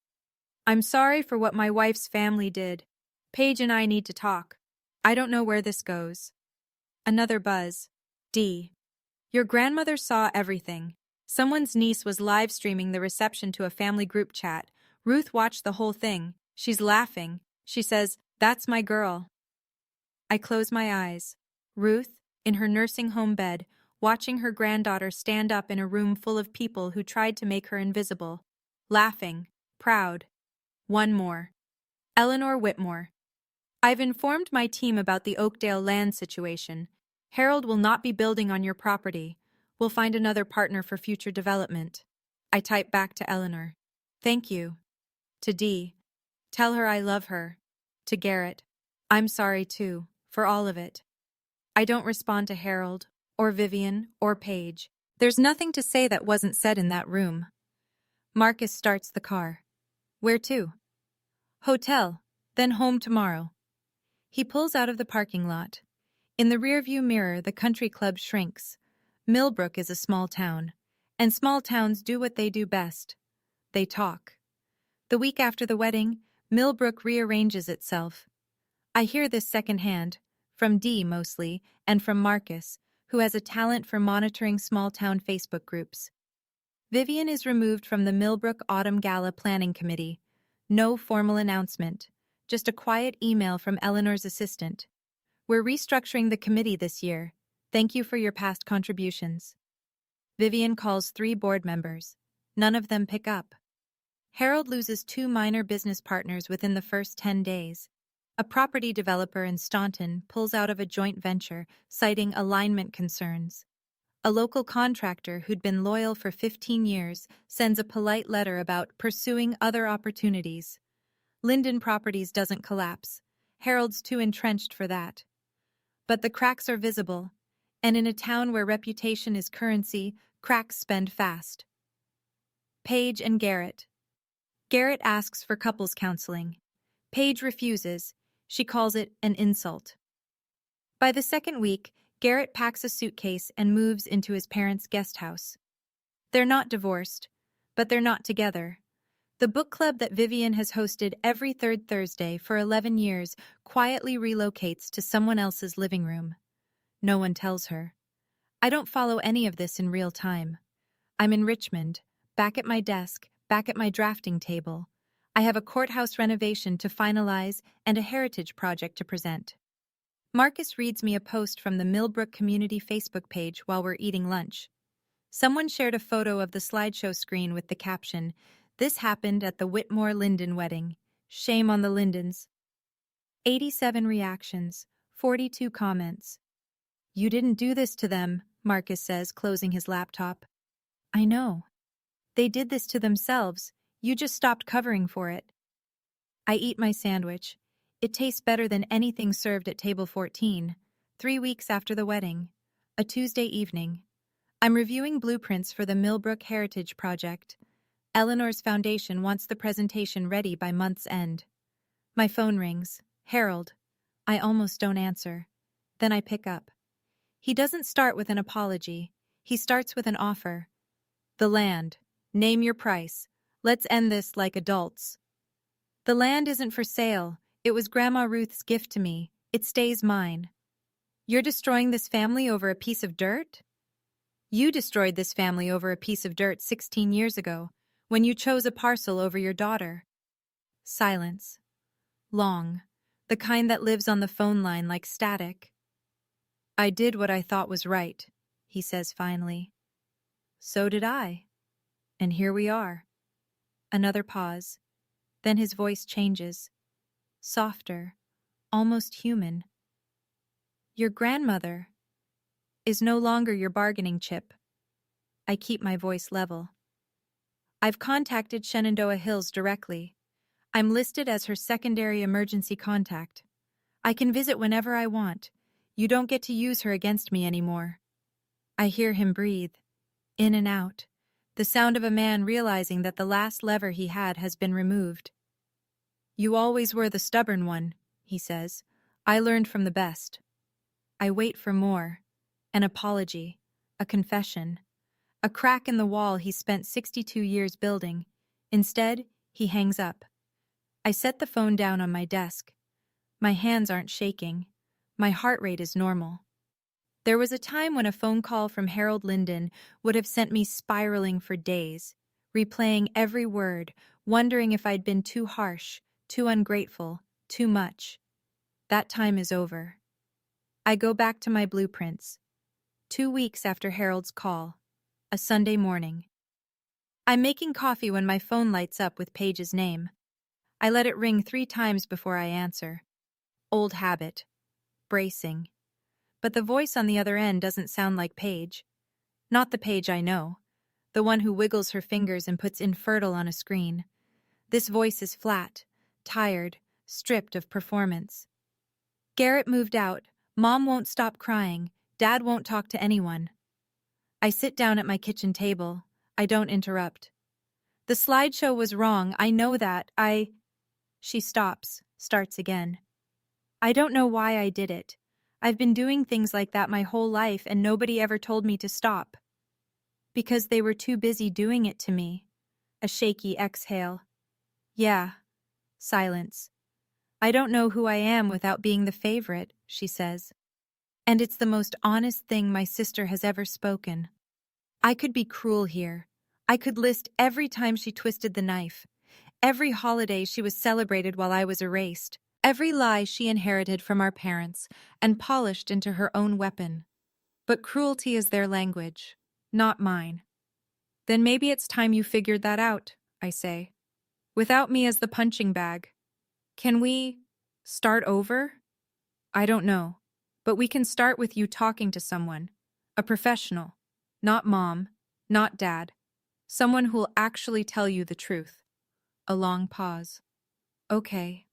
I'm sorry for what my wife's family did. Paige and I need to talk. I don't know where this goes. Another buzz. D. Your grandmother saw everything. Someone's niece was live streaming the reception to a family group chat. Ruth watched the whole thing. She's laughing. She says, "That's my girl." I close my eyes. Ruth, in her nursing home bed, watching her granddaughter stand up in a room full of people who tried to make her invisible. Laughing. Proud. One more. Eleanor Whitmore. I've informed my team about the Oakdale land situation. Harold will not be building on your property. We'll find another partner for future development. I type back to Eleanor. Thank you. To Dee. Tell her I love her. To Garrett. I'm sorry too, for all of it. I don't respond to Harold, or Vivian, or Paige. There's nothing to say that wasn't said in that room. Marcus starts the car. Where to? Hotel, then home tomorrow. He pulls out of the parking lot. In the rearview mirror, the country club shrinks. Millbrook is a small town, and small towns do what they do best. They talk. The week after the wedding, Millbrook rearranges itself. I hear this secondhand, from Dee mostly, and from Marcus, who has a talent for monitoring small-town Facebook groups. Vivian is removed from the Millbrook Autumn Gala Planning Committee. No formal announcement, just a quiet email from Eleanor's assistant. We're restructuring the committee this year. Thank you for your past contributions. Vivian calls 3 board members. None of them pick up. Harold loses 2 minor business partners within the first 10 days. A property developer in Staunton pulls out of a joint venture, citing alignment concerns. A local contractor who'd been loyal for 15 years sends a polite letter about pursuing other opportunities. Linden Properties doesn't collapse. Harold's too entrenched for that. But the cracks are visible, and in a town where reputation is currency, cracks spend fast. Paige and Garrett. Garrett asks for couples counseling. Paige refuses. She calls it an insult. By the second week, Garrett packs a suitcase and moves into his parents' guest house. They're not divorced, but they're not together. The book club that Vivian has hosted every third Thursday for 11 years quietly relocates to someone else's living room. No one tells her. I don't follow any of this in real time. I'm in Richmond, back at my desk, back at my drafting table. I have a courthouse renovation to finalize and a heritage project to present. Marcus reads me a post from the Millbrook Community Facebook page while we're eating lunch. Someone shared a photo of the slideshow screen with the caption, "This happened at the Whitmore-Linden wedding. Shame on the Lindens." 87 reactions, 42 comments. You didn't do this to them, Marcus says, closing his laptop. I know. They did this to themselves. You just stopped covering for it. I eat my sandwich. It tastes better than anything served at table 14, 3 weeks after the wedding, a Tuesday evening. I'm reviewing blueprints for the Millbrook Heritage Project. Eleanor's foundation wants the presentation ready by month's end. My phone rings. Harold. I almost don't answer. Then I pick up. He doesn't start with an apology. He starts with an offer. The land. Name your price. Let's end this like adults. The land isn't for sale. It was Grandma Ruth's gift to me. It stays mine. You're destroying this family over a piece of dirt? You destroyed this family over a piece of dirt 16 years ago, when you chose a parcel over your daughter. Silence. Long. The kind that lives on the phone line like static. I did what I thought was right, he says finally. So did I. And here we are. Another pause. Then his voice changes. Softer, almost human. Your grandmother is no longer your bargaining chip. I keep my voice level. I've contacted Shenandoah Hills directly. I'm listed as her secondary emergency contact. I can visit whenever I want. You don't get to use her against me anymore. I hear him breathe, in and out, the sound of a man realizing that the last lever he had has been removed. You always were the stubborn one, he says. I learned from the best. I wait for more. An apology. a confession, a crack in the wall he spent 62 years building. Instead, he hangs up. I set the phone down on my desk. My hands aren't shaking. My heart rate is normal. There was a time when a phone call from Harold Linden would have sent me spiraling for days, replaying every word, wondering if I'd been too harsh, too ungrateful, too much. That time is over. I go back to my blueprints. 2 weeks after Harold's call, a Sunday morning. I'm making coffee when my phone lights up with Paige's name. I let it ring 3 times before I answer. Old habit. Bracing. But the voice on the other end doesn't sound like Paige. Not the Paige I know. The one who wiggles her fingers and puts infertile on a screen. This voice is flat, tired, stripped of performance. Garrett moved out. Mom won't stop crying. Dad won't talk to anyone. I sit down at my kitchen table. I don't interrupt. The slideshow was wrong. I know that. She stops, starts again. I don't know why I did it. I've been doing things like that my whole life and nobody ever told me to stop. Because they were too busy doing it to me. A shaky exhale. Yeah. Silence. I don't know who I am without being the favorite, she says. And it's the most honest thing my sister has ever spoken. I could be cruel here. I could list every time she twisted the knife, every holiday she was celebrated while I was erased, every lie she inherited from our parents and polished into her own weapon. But cruelty is their language, not mine. Then maybe it's time you figured that out, I say. Without me as the punching bag. Can we start over? I don't know, but we can start with you talking to someone, a professional, not mom, not dad, someone who'll actually tell you the truth. A long pause. Okay.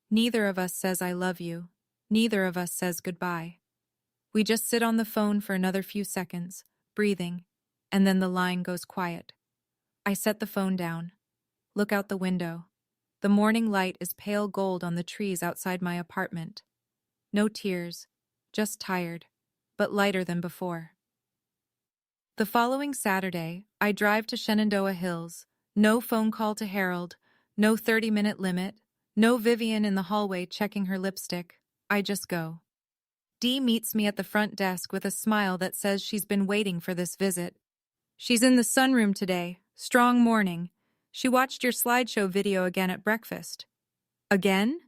Neither of us says I love you. Neither of us says goodbye. We just sit on the phone for another few seconds, breathing, and then the line goes quiet. I set the phone down. Look out the window. The morning light is pale gold on the trees outside my apartment. No tears, just tired, but lighter than before. The following Saturday, I drive to Shenandoah Hills. No phone call to Harold, no 30-minute limit, no Vivian in the hallway checking her lipstick. I just go. Dee meets me at the front desk with a smile that says she's been waiting for this visit. She's in the sunroom today, strong morning. She watched your slideshow video again at breakfast. Again?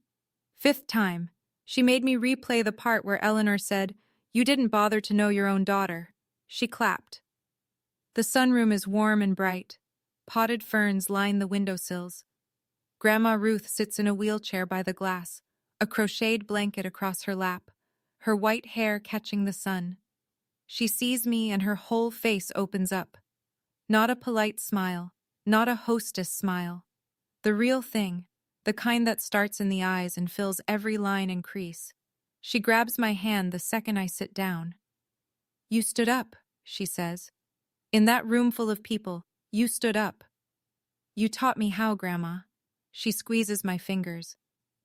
5th time. She made me replay the part where Eleanor said, "You didn't bother to know your own daughter." She clapped. The sunroom is warm and bright. Potted ferns line the windowsills. Grandma Ruth sits in a wheelchair by the glass, a crocheted blanket across her lap, her white hair catching the sun. She sees me and her whole face opens up. Not a polite smile, not a hostess smile. The real thing, the kind that starts in the eyes and fills every line and crease. She grabs my hand the second I sit down. "You stood up," she says. "In that room full of people, you stood up." "You taught me how, Grandma." She squeezes my fingers.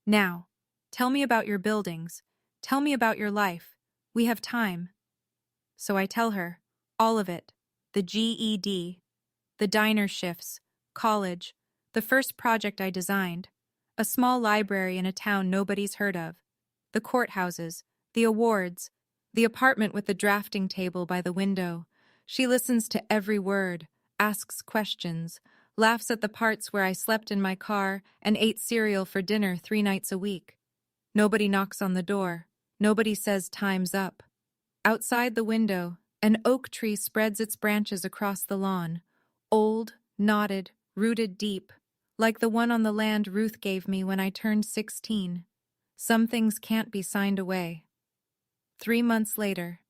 "Now, tell me about your buildings. Tell me about your life. We have time." So I tell her, all of it. The GED, the diner shifts, college, the first project I designed, a small library in a town nobody's heard of, the courthouses, the awards, the apartment with the drafting table by the window. She listens to every word, asks questions, laughs at the parts where I slept in my car and ate cereal for dinner 3 nights a week. Nobody knocks on the door. Nobody says time's up. Outside the window, an oak tree spreads its branches across the lawn, old, knotted, rooted deep, like the one on the land Ruth gave me when I turned 16. Some things can't be signed away. 3 months later.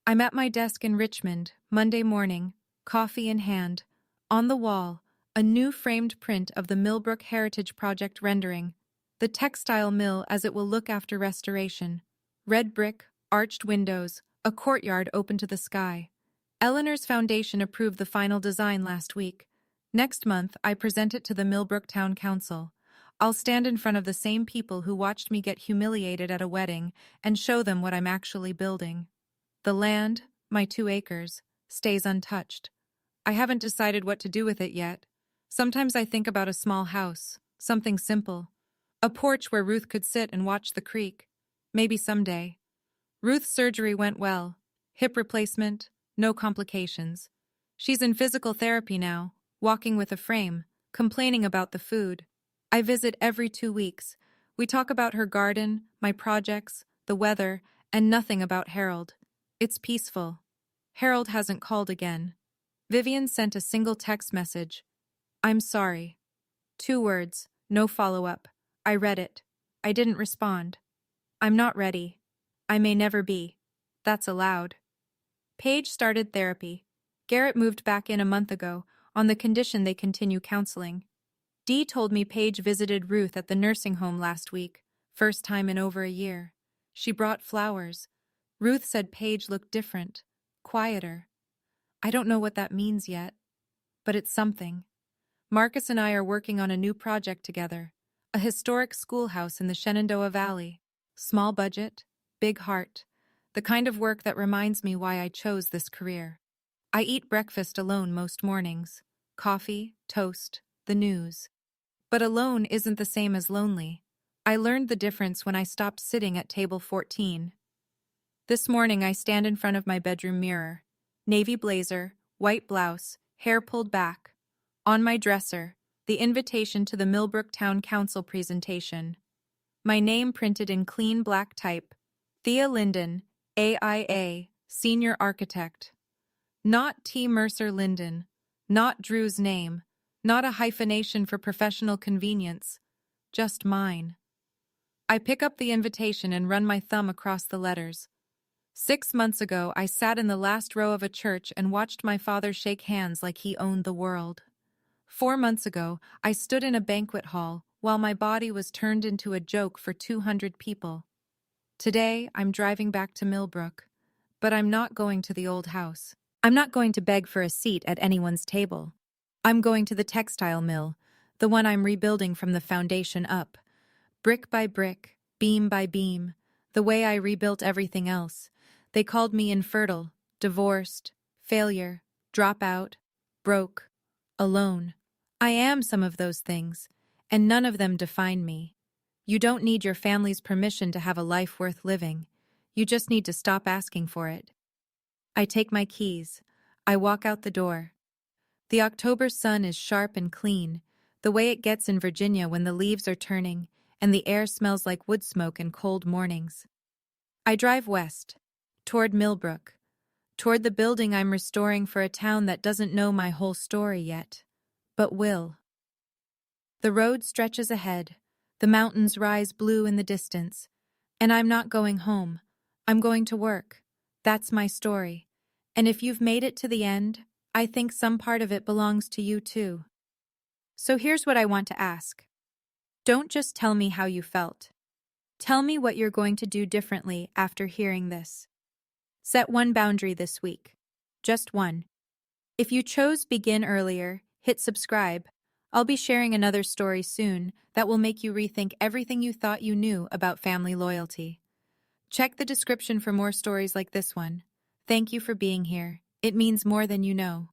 I'm at my desk in Richmond, Monday morning, coffee in hand. On the wall, a new framed print of the Millbrook Heritage Project rendering, the textile mill as it will look after restoration. Red brick, arched windows, a courtyard open to the sky. Eleanor's foundation approved the final design last week. Next month, I present it to the Millbrook Town Council. I'll stand in front of the same people who watched me get humiliated at a wedding and show them what I'm actually building. The land, my 2 acres, stays untouched. I haven't decided what to do with it yet. Sometimes I think about a small house, something simple. A porch where Ruth could sit and watch the creek. Maybe someday. Ruth's surgery went well. Hip replacement, no complications. She's in physical therapy now, walking with a frame, complaining about the food. I visit every 2 weeks. We talk about her garden, my projects, the weather, and nothing about Harold. It's peaceful. Harold hasn't called again. Vivian sent a single text message. I'm sorry. 2 words, no follow-up. I read it. I didn't respond. I'm not ready. I may never be. That's allowed. Paige started therapy. Garrett moved back in a month ago, on the condition they continue counseling. Dee told me Paige visited Ruth at the nursing home last week, first time in over a year. She brought flowers. Ruth said Paige looked different, quieter. I don't know what that means yet, but it's something. Marcus and I are working on a new project together, a historic schoolhouse in the Shenandoah Valley. Small budget, big heart, the kind of work that reminds me why I chose this career. I eat breakfast alone most mornings. Coffee, toast, the news. But alone isn't the same as lonely. I learned the difference when I stopped sitting at table 14. This morning I stand in front of my bedroom mirror. Navy blazer, white blouse, hair pulled back. On my dresser, the invitation to the Millbrook Town Council presentation. My name printed in clean black type. Thea Linden, AIA, Senior Architect. Not T. Mercer Linden. Not Drew's name. Not a hyphenation for professional convenience. Just mine. I pick up the invitation and run my thumb across the letters. 6 months ago, I sat in the last row of a church and watched my father shake hands like he owned the world. 4 months ago, I stood in a banquet hall while my body was turned into a joke for 200 people. Today, I'm driving back to Millbrook, but I'm not going to the old house. I'm not going to beg for a seat at anyone's table. I'm going to the textile mill, the one I'm rebuilding from the foundation up. Brick by brick, beam by beam, the way I rebuilt everything else. They called me infertile, divorced, failure, dropout, broke, alone. I am some of those things, and none of them define me. You don't need your family's permission to have a life worth living. You just need to stop asking for it. I take my keys. I walk out the door. The October sun is sharp and clean, the way it gets in Virginia when the leaves are turning and the air smells like wood smoke in cold mornings. I drive west, toward Millbrook, toward the building I'm restoring for a town that doesn't know my whole story yet, but will. The road stretches ahead, the mountains rise blue in the distance, and I'm not going home. I'm going to work. That's my story. And if you've made it to the end, I think some part of it belongs to you too. So here's what I want to ask. Don't just tell me how you felt. Tell me what you're going to do differently after hearing this. Set one boundary this week. Just one. If you chose begin earlier, hit subscribe. I'll be sharing another story soon that will make you rethink everything you thought you knew about family loyalty. Check the description for more stories like this one. Thank you for being here. It means more than you know.